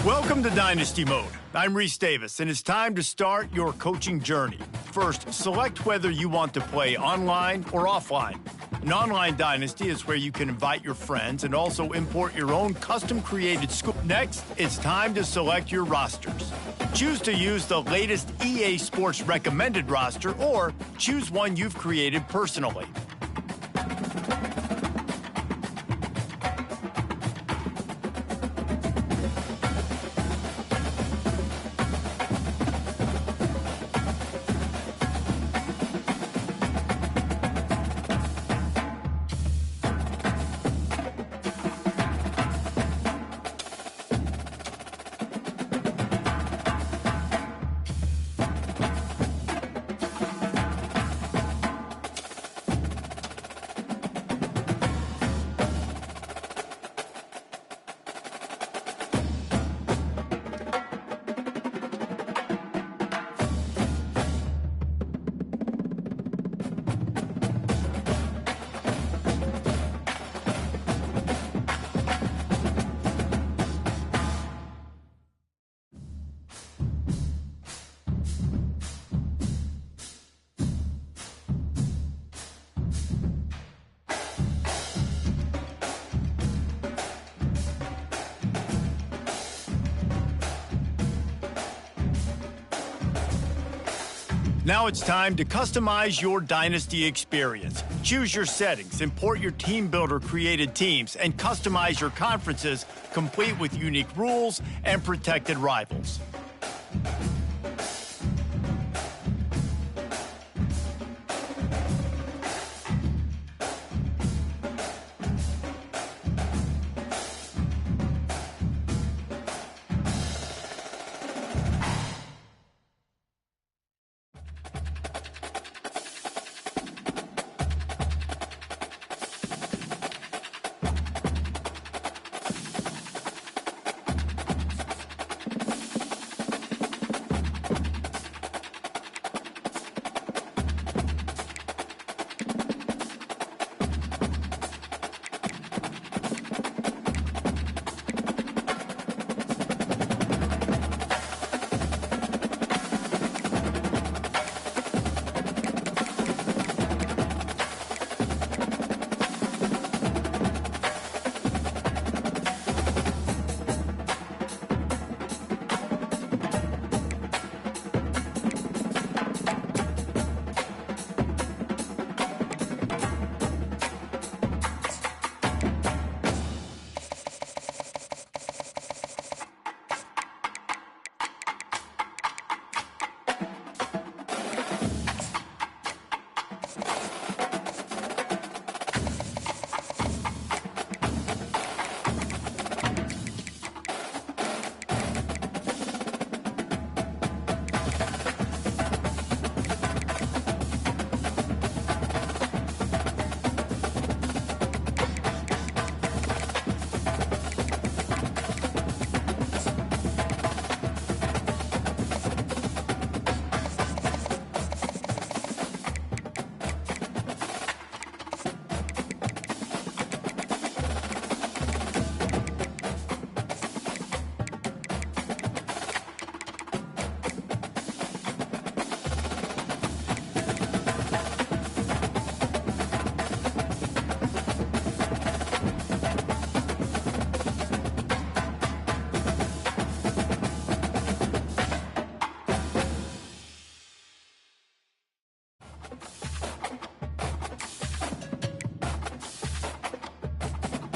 Speaker 1: Welcome to Dynasty Mode. I'm Reese Davis, and it's time to start your coaching journey. First, select whether you want to play online or offline. An online dynasty is where you can invite your friends and also import your own custom-created school. Next, it's time to select your rosters. Choose to use the latest EA Sports recommended roster or choose one you've created personally. Now it's time to customize your Dynasty experience. Choose your settings, import your team builder created teams, and customize your conferences, complete with unique rules and protected rivals.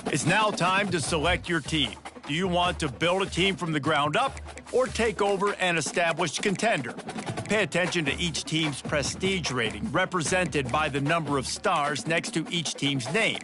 Speaker 1: It's now time to select your team. Do you want to build a team from the ground up or take over an established contender? Pay attention to each team's prestige rating, represented by the number of stars next to each team's name.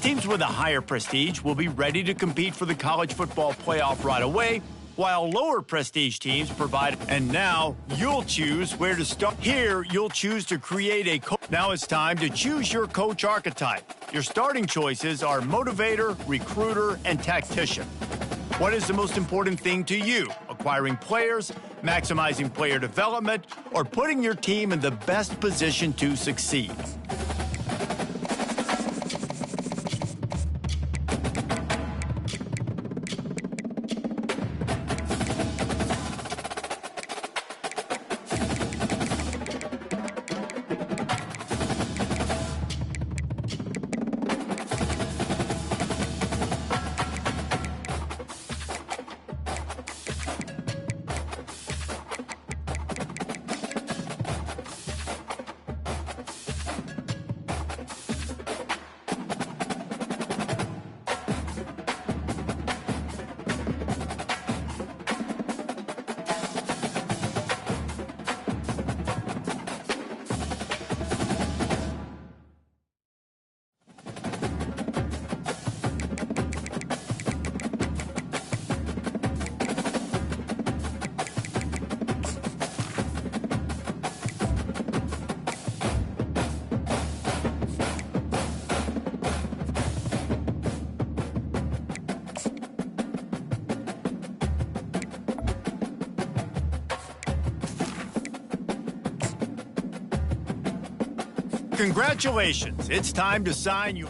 Speaker 1: Teams with a higher prestige will be ready to compete for the college football playoff right away, while lower prestige teams provide. And now you'll choose where to start. Here, you'll choose to create a coach. Now it's time to choose your coach archetype. Your starting choices are motivator, recruiter, and tactician. What is the most important thing to you? Acquiring players, maximizing player development, or putting your team in the best position to succeed? Congratulations, it's time to sign you.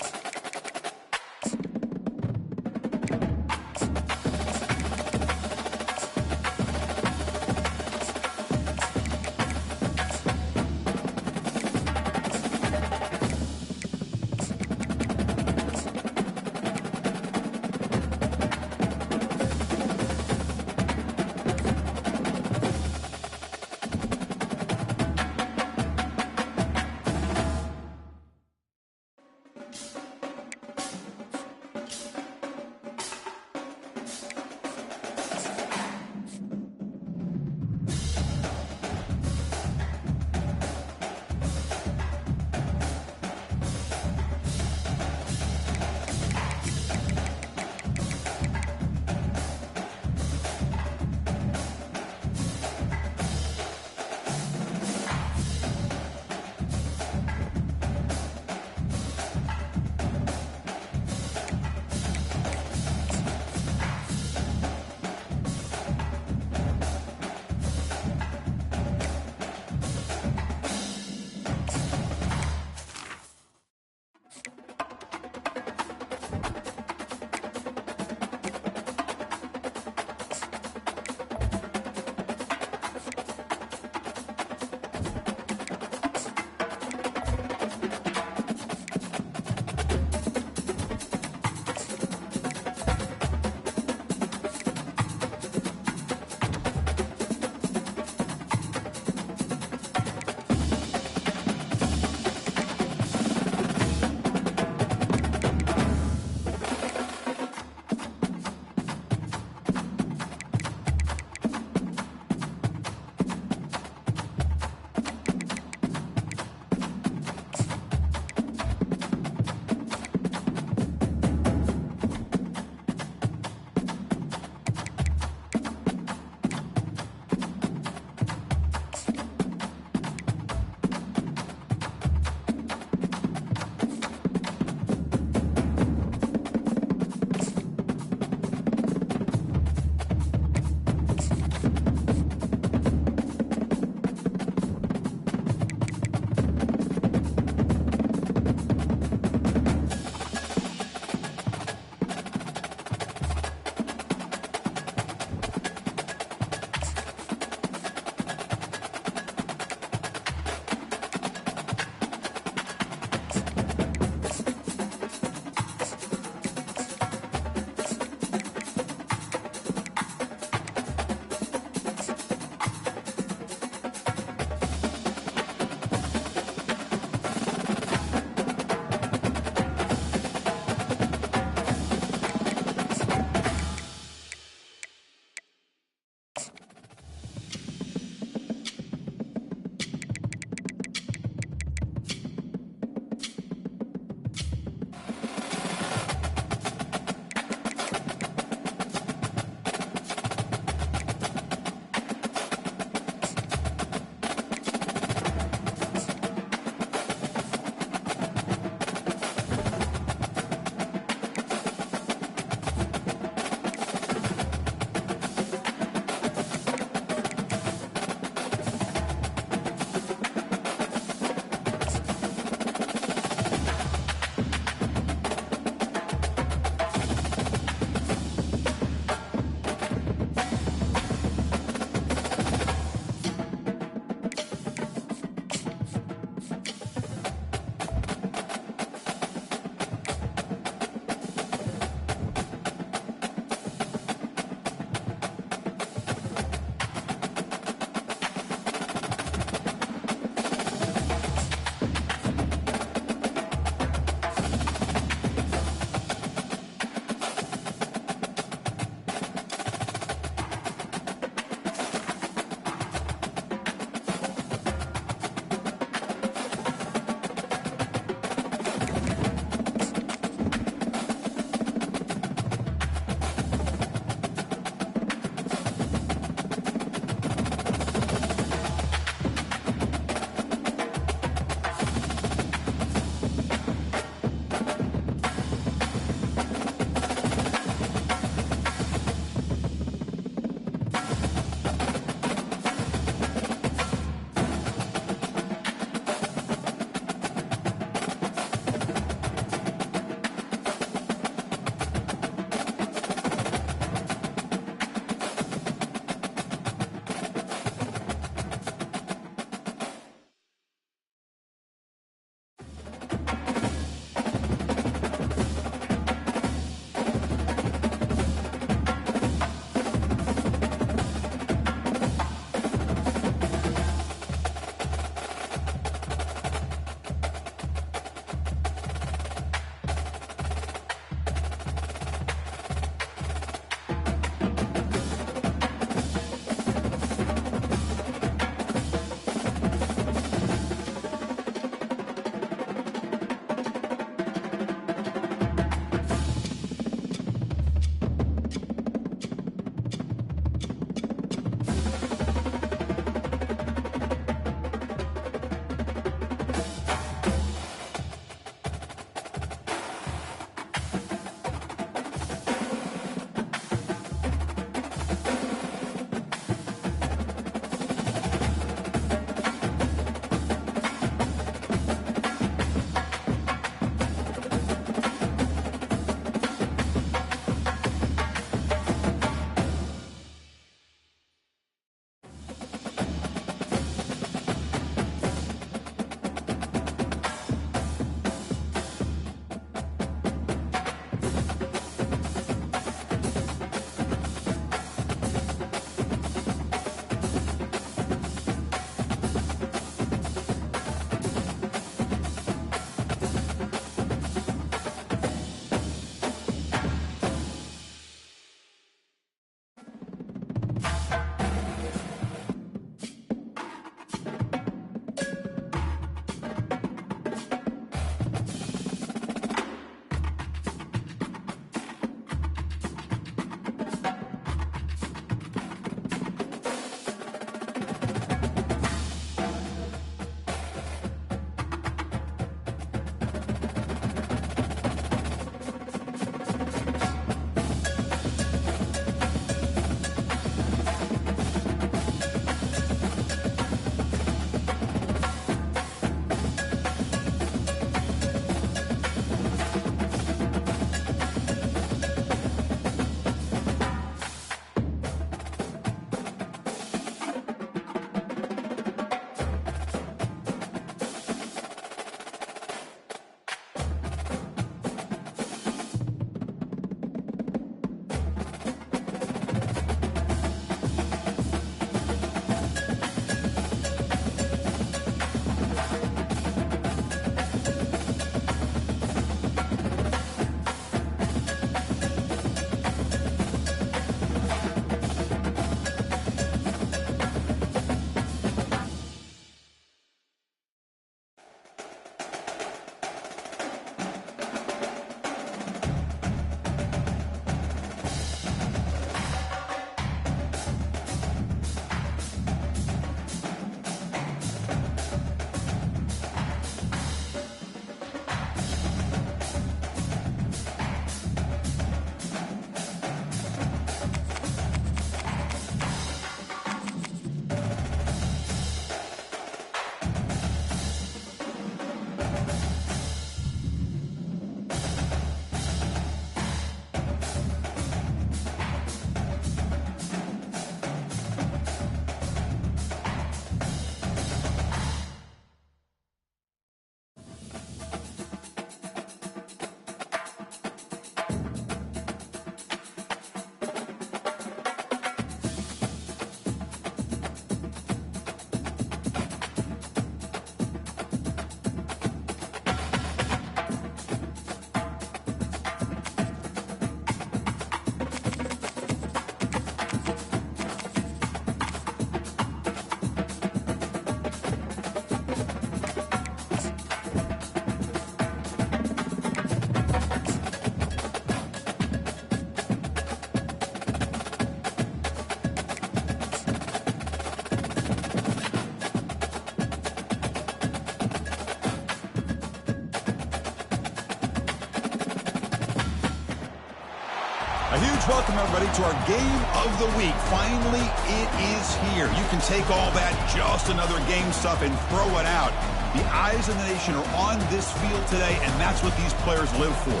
Speaker 6: A huge welcome, everybody, to our game of the week. Finally, it is here. You can take all that just another game stuff and throw it out. The eyes of the nation are on this field today, and that's what these players live for.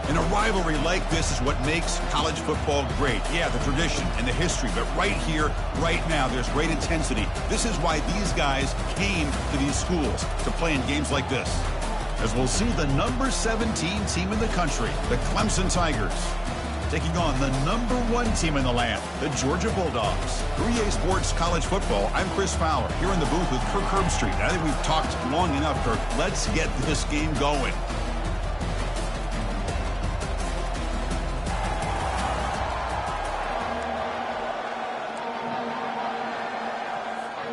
Speaker 6: And a rivalry like this is what makes college football great. Yeah, the tradition and the history, but right here, right now, there's great intensity. This is why these guys came to these schools to play in games like this. As we'll see the number 17 team in the country, the Clemson Tigers, taking on the number 1 team in the land, the Georgia Bulldogs. For EA Sports College Football, I'm Chris Fowler, here in the booth with Kirk Herbstreit. I think we've talked long enough, Kirk. Let's get this game going.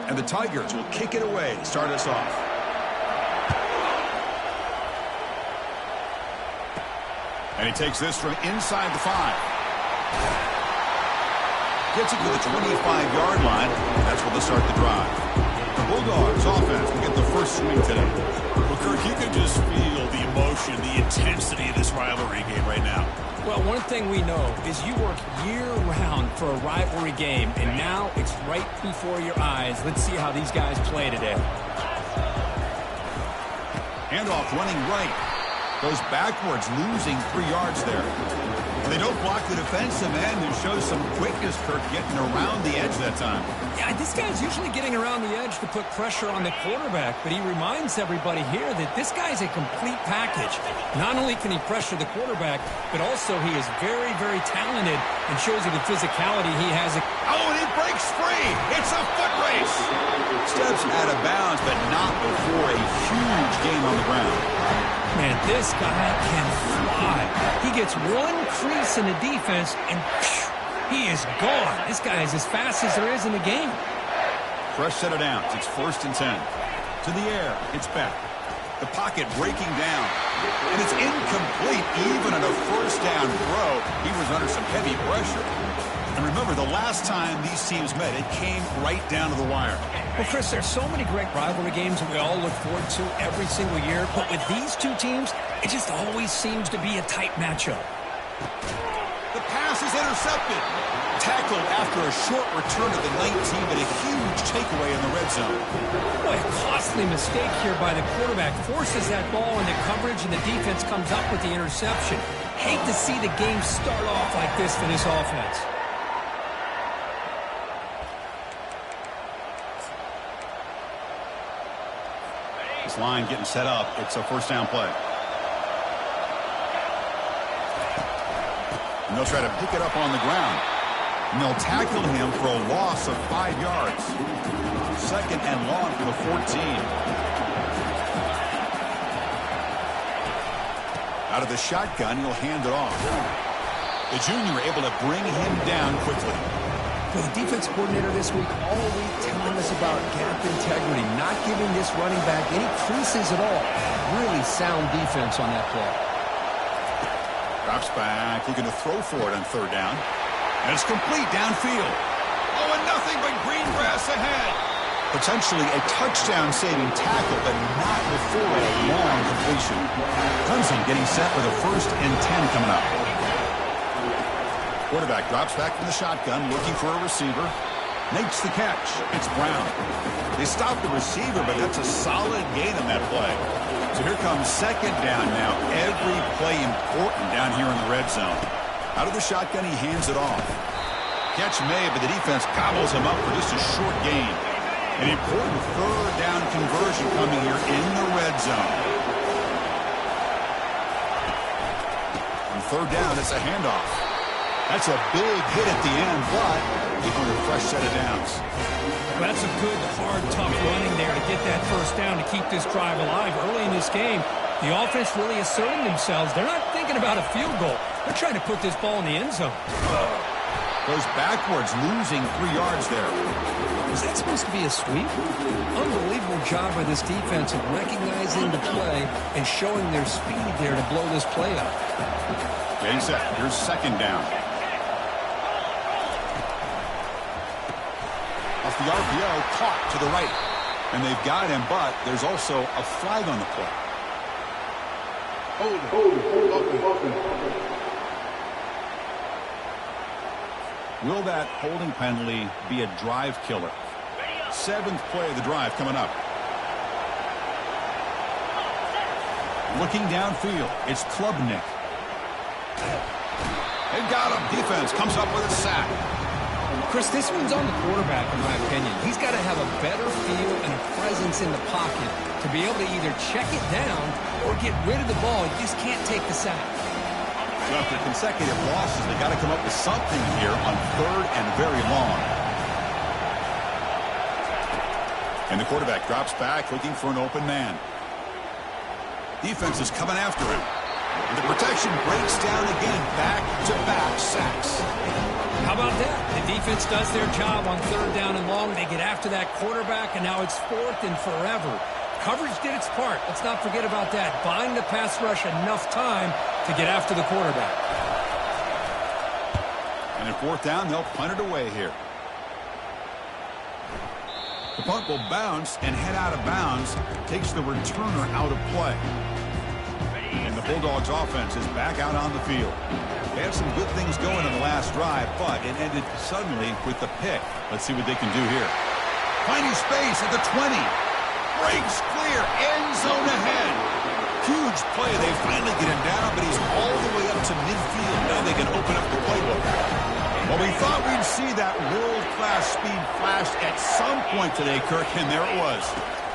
Speaker 6: And the Tigers will kick it away to start us off. And he takes this from inside the 5. Gets it to the 25-yard line. That's where they'll start the drive. The Bulldogs offense will get the first swing today.
Speaker 1: Well, Kirk, you can just feel the emotion, the intensity of this rivalry game right now.
Speaker 7: Well, one thing we know is you work year-round for a rivalry game, and now it's right before your eyes. Let's see how these guys play today.
Speaker 6: Handoff running right. Goes backwards, losing 3 yards there. And they don't block the defensive end and shows some quickness, Kirk, getting around the edge that time.
Speaker 7: Yeah, this guy's usually getting around the edge to put pressure on the quarterback, but he reminds everybody here that this guy's a complete package. Not only can he pressure the quarterback, but also he is very, very talented and shows you the physicality he has.
Speaker 6: Oh, and he breaks free. It's a foot race. Steps out of bounds, but not before a huge gain on the ground.
Speaker 7: Man, this guy can fly. He gets one crease in the defense, and he is gone. This guy is as fast as there is in the game.
Speaker 6: Fresh set of downs. It's 1st and 10. To the air. It's back. The pocket breaking down. And it's incomplete. Even on a first down throw, he was under some heavy pressure. And remember, the last time these teams met, it came right down to the wire.
Speaker 7: Well, Chris, there's so many great rivalry games that we all look forward to every single year. But with these two teams, it just always seems to be a tight matchup.
Speaker 6: The pass is intercepted. Tackled after a short return to the 19, but a huge takeaway in the red zone.
Speaker 7: Boy, a costly mistake here by the quarterback. Forces that ball into coverage, and the defense comes up with the interception. Hate to see the game start off like this for this offense.
Speaker 6: This line getting set up. It's a first down play. And they'll try to pick it up on the ground. And they'll tackle him for a loss of 5 yards. 2nd and long for the 14. Out of the shotgun, he'll hand it off. The junior able to bring him down quickly.
Speaker 3: For the defense coordinator this week, all week telling us about gap integrity, not giving this running back any creases at all. Really sound defense on that play.
Speaker 6: Drops back, looking to throw for it on 3rd down. And it's complete downfield. Oh, and nothing but green grass ahead. Potentially a touchdown-saving tackle, but not before a long completion. Clemson getting set with a 1st and 10 coming up. Quarterback drops back from the shotgun, looking for a receiver. Makes the catch. It's Brown. They stop the receiver, but that's a solid gain on that play. So here comes 2nd down now. Every play important down here in the red zone. Out of the shotgun, he hands it off. Catch made, but the defense gobbles him up for just a short gain. An important 3rd down conversion coming here in the red zone. On 3rd down, it's a handoff. That's a big hit at the end, but keeping a fresh set of downs.
Speaker 7: Well, that's a good, hard, tough running there to get that 1st down to keep this drive alive. Early in this game, the offense really asserting themselves. They're not thinking about a field goal. They're trying to put this ball in the end zone.
Speaker 6: Goes backwards, losing 3 yards there.
Speaker 3: Was that supposed to be a sweep? Unbelievable job by this defense of recognizing the play and showing their speed there to blow this play up.
Speaker 6: Getting set. Here's 2nd down. Off the RPO, caught to the right. And they've got him, but there's also a flag on the play. Will that holding penalty be a drive killer? 7th play of the drive coming up. Looking downfield, it's Klubnik. They got him. Defense comes up with a sack.
Speaker 7: Chris, this one's on the quarterback, in my opinion. He's got to have a better feel and a presence in the pocket to be able to either check it down or get rid of the ball. You just can't take the sack.
Speaker 6: So after consecutive losses, they got to come up with something here on 3rd and very long. And the quarterback drops back, looking for an open man. Defense is coming after him. And the protection breaks down again. Back-to-back sacks.
Speaker 7: How about that? The defense does their job on 3rd down and long. They get after that quarterback, and now it's 4th and forever. Coverage did its part. Let's not forget about that. Buying the pass rush enough time to get after the quarterback.
Speaker 6: And at 4th down, they'll punt it away here. The punt will bounce and head out of bounds. Takes the returner out of play. And the Bulldogs offense is back out on the field. They had some good things going on the last drive, but it ended suddenly with the pick. Let's see what they can do here. Finding space at the 20. Breaks clear. End zone ahead. Huge play. They finally get him down, but he's all the way up to midfield. Now they can open up the playbook. Well, we thought we'd see that world-class speed flash at some point today, Kirk, and there it was.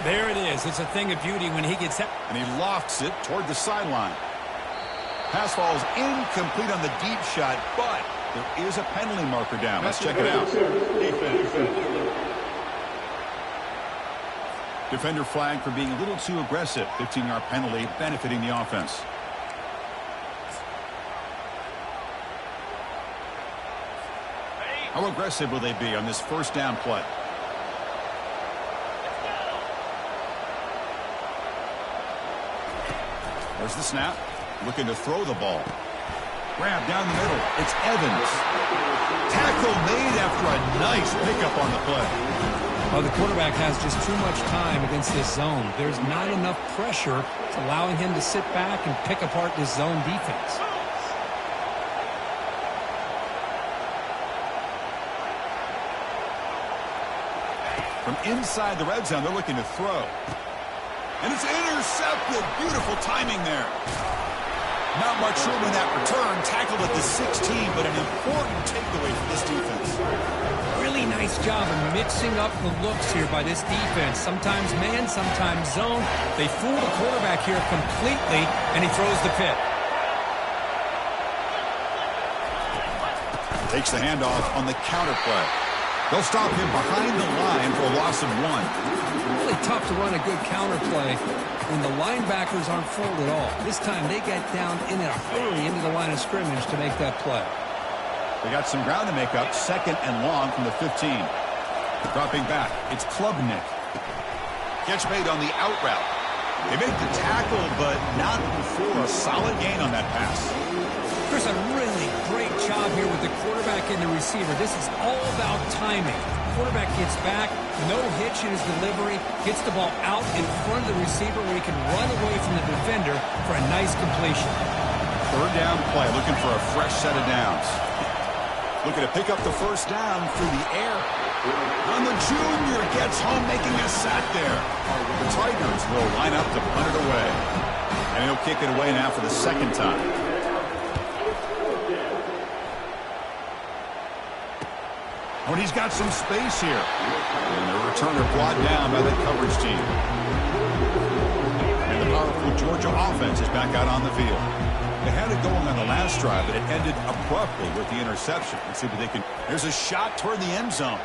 Speaker 7: There it is. It's a thing of beauty when he gets that.
Speaker 6: And he lofts it toward the sideline. Pass falls incomplete on the deep shot, but there is a penalty marker down. Let's check it out. Defender flagged for being a little too aggressive. 15-yard penalty benefiting the offense. How aggressive will they be on this 1st down play? There's the snap. Looking to throw the ball. Grab down the middle. It's Evans. Tackle made after a nice pickup on the play.
Speaker 7: Well, the quarterback has just too much time against this zone. There's not enough pressure allowing him to sit back and pick apart this zone defense.
Speaker 6: From inside the red zone, they're looking to throw. And it's intercepted. Beautiful timing there. Not much room in that return. Tackled at the 16, but an important takeaway for this defense.
Speaker 7: Really nice job of mixing up the looks here by this defense. Sometimes man, sometimes zone. They fool the quarterback here completely, and he throws the pick.
Speaker 6: Takes the handoff on the counter play. They'll stop him behind the line for a loss of 1.
Speaker 7: Really tough to run a good counter play when the linebackers aren't full at all. This time they get down in a hurry into the line of scrimmage to make that play.
Speaker 6: They got some ground to make up. 2nd and long from the 15. Dropping back, it's Klubnik. Catch made on the out route. They make the tackle, but not before a solid gain on that pass.
Speaker 7: Chris, a really great job here with the quarterback and the receiver. This is all about timing. Quarterback gets back, no hitch in his delivery, gets the ball out in front of the receiver where he can run away from the defender for a nice completion.
Speaker 6: 3rd down play, looking for a fresh set of downs. Looking to pick up the 1st down through the air. And the junior gets home, making a sack there. The Tigers will line up to punt it away. And he'll kick it away now for the 2nd time. When he's got some space here. And the returner brought down by the coverage team. And the powerful Georgia offense is back out on the field. They had it going on the last drive, but it ended abruptly with the interception. Let's see what they can. There's a shot toward the end zone.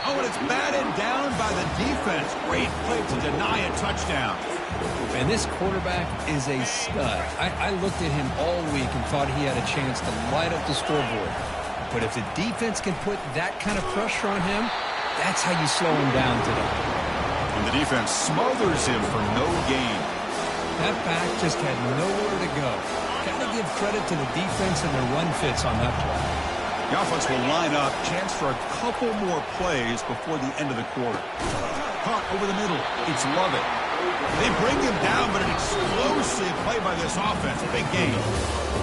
Speaker 6: Oh, and it's batted down by the defense. Great play to deny a touchdown.
Speaker 7: And this quarterback is a stud. I looked at him all week and thought he had a chance to light up the scoreboard. But if the defense can put that kind of pressure on him, that's how you slow him down today.
Speaker 6: And the defense smothers him for no gain.
Speaker 7: That back just had nowhere to go. Got to give credit to the defense and their run fits on that play.
Speaker 6: The offense will line up. Chance for a couple more plays before the end of the quarter. Caught over the middle. It's Lovett. They bring him down, but an explosive play by this offense. Big game.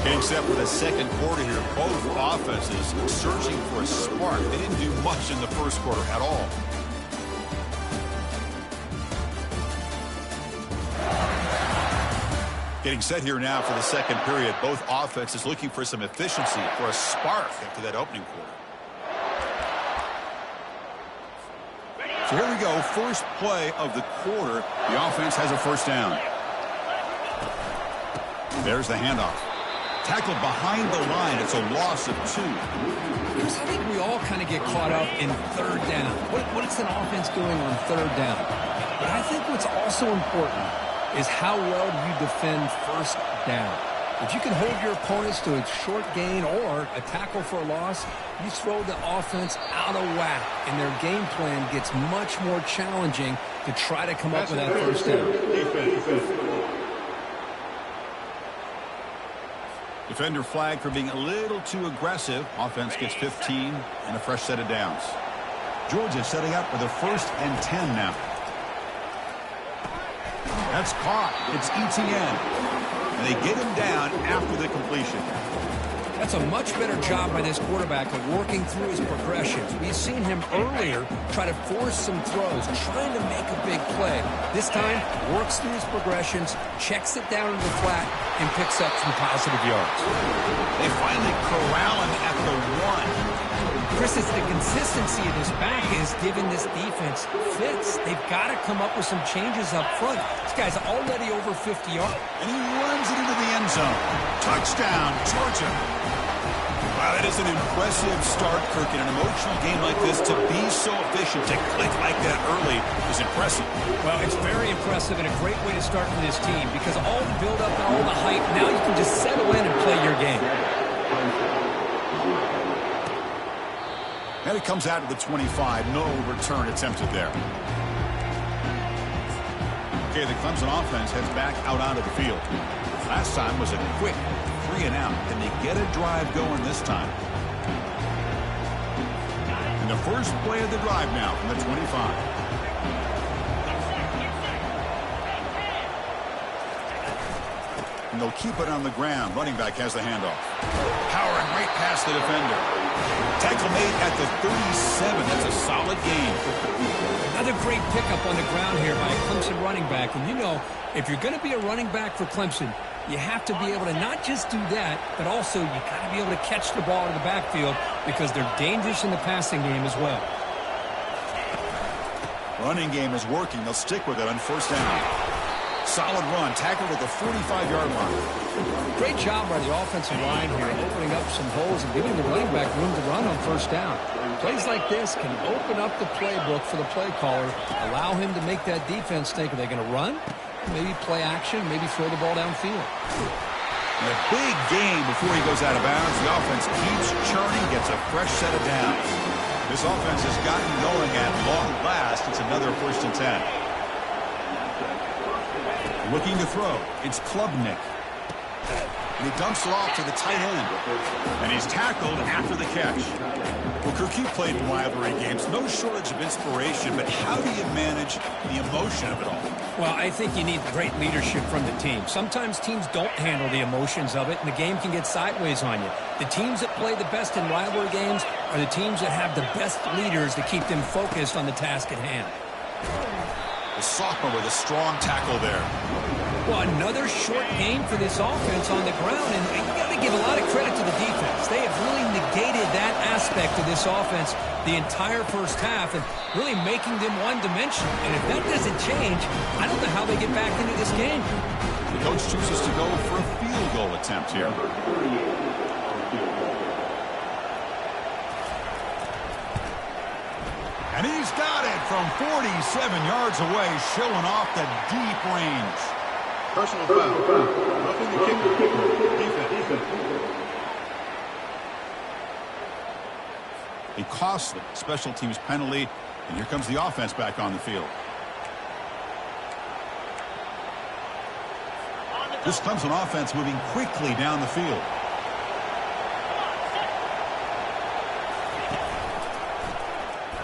Speaker 6: Getting set for the second quarter here. Both offenses searching for a spark. They didn't do much in the first quarter at all. Getting set here now for the second period. Both offenses looking for some efficiency, for a spark after that opening quarter. So here we go. First play of the quarter. The offense has a first down. There's the handoff. Tackled behind the line. It's a loss of 2.
Speaker 7: I think we all kind of get caught up in third down. What is an offense doing on third down? But I think what's also important is how well do you defend first down. If you can hold your opponents to a short gain or a tackle for a loss, you throw the offense out of whack, and their game plan gets much more challenging to try to come up with that first down.
Speaker 6: Defender flag for being a little too aggressive. Offense gets 15 and a fresh set of downs. Georgia setting up with a 1st and 10 now. That's caught. It's Etienne. And they get him down after the completion.
Speaker 7: That's a much better job by this quarterback of working through his progressions. We've seen him earlier try to force some throws, trying to make a big play. This time, works through his progressions, checks it down into the flat, and picks up some positive yards.
Speaker 6: They finally corral him at the 1.
Speaker 7: Chris, it's the consistency of this back is giving this defense fits. They've got to come up with some changes up front. This guy's already over 50 yards.
Speaker 6: And he runs it into the end zone. Touchdown, Georgia. Wow, that is an impressive start, Kirk. In an emotional game like this, to be so efficient, to click like that early is impressive.
Speaker 7: Well, it's very impressive and a great way to start for this team because all the build-up and all the hype, now you can just settle in and play your game.
Speaker 6: And it comes out of the 25. No return attempted there. Okay, the Clemson offense heads back out onto the field. Last time was a quick 3 and out. Can they get a drive going this time? And the first play of the drive now from the 25. And they'll keep it on the ground. Running back has the handoff. Powering right past the defender. Tackle made at the 37. That's a solid gain.
Speaker 7: Another great pickup on the ground here by a Clemson running back. And you know, if you're going to be a running back for Clemson, you have to be able to not just do that, but also you got to be able to catch the ball in the backfield because they're dangerous in the passing game as well.
Speaker 6: Running game is working. They'll stick with it on first down. Solid run, tackled at the 45-yard line.
Speaker 7: Great job by the offensive line here, opening up some holes and giving the running back room to run on first down. Plays like this can open up the playbook for the play caller, allow him to make that defense think, are they going to run? Maybe play action, maybe throw the ball downfield.
Speaker 6: And a big game before he goes out of bounds. The offense keeps churning, gets a fresh set of downs. This offense has gotten going at long last. It's another 1st and 10. Looking to throw. It's Klubnik. And he dumps it off to the tight end. And he's tackled after the catch. Well, Kirk, you played in rivalry games. No shortage of inspiration, but how do you manage the emotion of it all?
Speaker 7: Well, I think you need great leadership from the team. Sometimes teams don't handle the emotions of it, and the game can get sideways on you. The teams that play the best in rivalry games are the teams that have the best leaders to keep them focused on the task at hand.
Speaker 6: The sophomore with a strong tackle there.
Speaker 7: Well, another short game for this offense on the ground, and you got to give a lot of credit to the defense. They have really negated that aspect of this offense the entire first half and really making them one-dimensional. And if that doesn't change, I don't know how they get back into this game.
Speaker 6: The coach chooses to go for a field goal attempt here. And he's got it from 47 yards away, showing off the deep range.
Speaker 2: Personal foul. Roughing the kicker. Defense.
Speaker 6: A costly special teams penalty, and here comes the offense back on the field. This Clemson offense moving quickly down the field.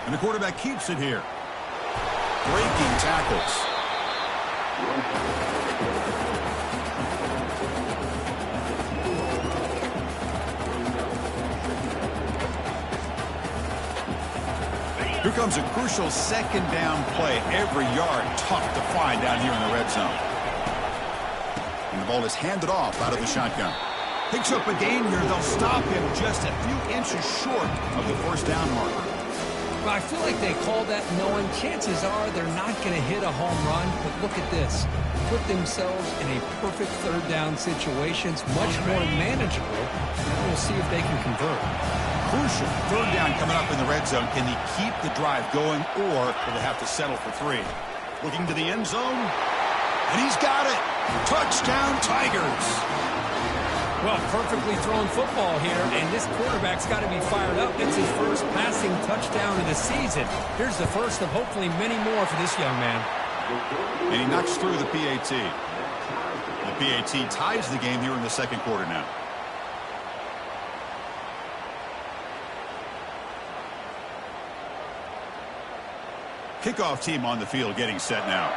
Speaker 6: And the quarterback keeps it here. Breaking tackles. Here comes a crucial second down play. Every yard tough to find down here in the red zone. And the ball is handed off out of the shotgun. Picks up a gain here. They'll stop him just a few inches short of the first down marker.
Speaker 7: Well, I feel like they call that knowing chances are they're not going to hit a home run. But look at this. Put themselves in a perfect third down situation. It's much more manageable. We'll see if they can convert.
Speaker 6: Crucial third down coming up in the red zone. Can he keep the drive going, or will they have to settle for 3? Looking to the end zone, and he's got it. Touchdown, Tigers.
Speaker 7: Well, perfectly thrown football here, and this quarterback's got to be fired up. It's his first passing touchdown of the season. Here's the first of hopefully many more for this young man.
Speaker 6: And he knocks through the PAT. The PAT ties the game here in the second quarter now. Kickoff team on the field getting set now.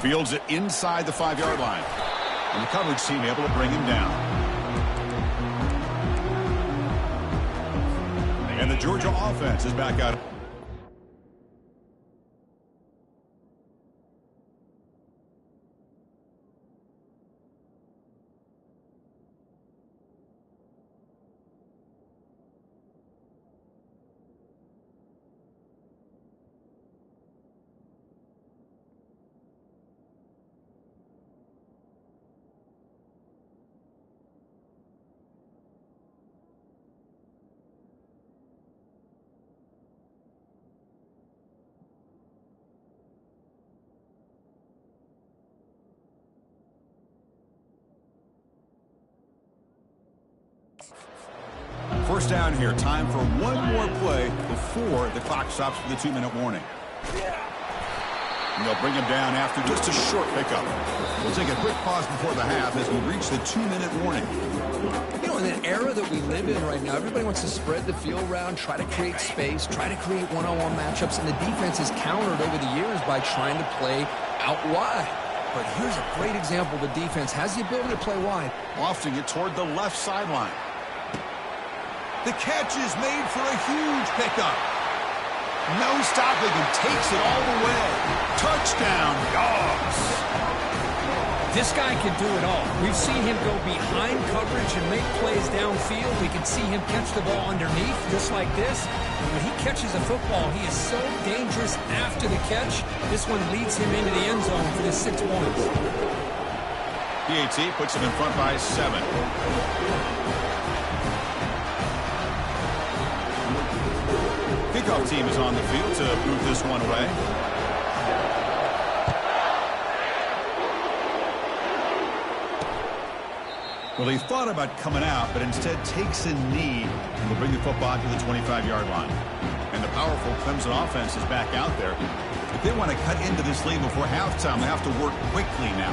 Speaker 6: Fields it inside the 5-yard line. And the coverage team able to bring him down. And the Georgia offense is back out. First down here. Time for one more play before the clock stops for the 2-minute warning. And they'll bring him down after just a short pickup. We'll take a quick pause before the half as we reach the 2-minute warning.
Speaker 8: You know, in an era that we live in right now, everybody wants to spread the field around, try to create space, try to create one-on-one matchups, and the defense has countered over the years by trying to play out wide. But here's a great example. The defense has the ability to play wide.
Speaker 6: Lofting it toward the left sideline. The catch is made for a huge pickup. No stopping and takes it all the way. Touchdown, Dogs.
Speaker 7: This guy can do it all. We've seen him go behind coverage and make plays downfield. We can see him catch the ball underneath just like this. And when he catches a football, he is so dangerous after the catch. This one leads him into the end zone for the 6 points.
Speaker 6: PAT puts him in front by 7. Kickoff team is on the field to move this one away. Well, he thought about coming out, but instead takes a knee and will bring the football to the 25-yard line. And the powerful Clemson offense is back out there. If they want to cut into this lead before halftime, they have to work quickly now.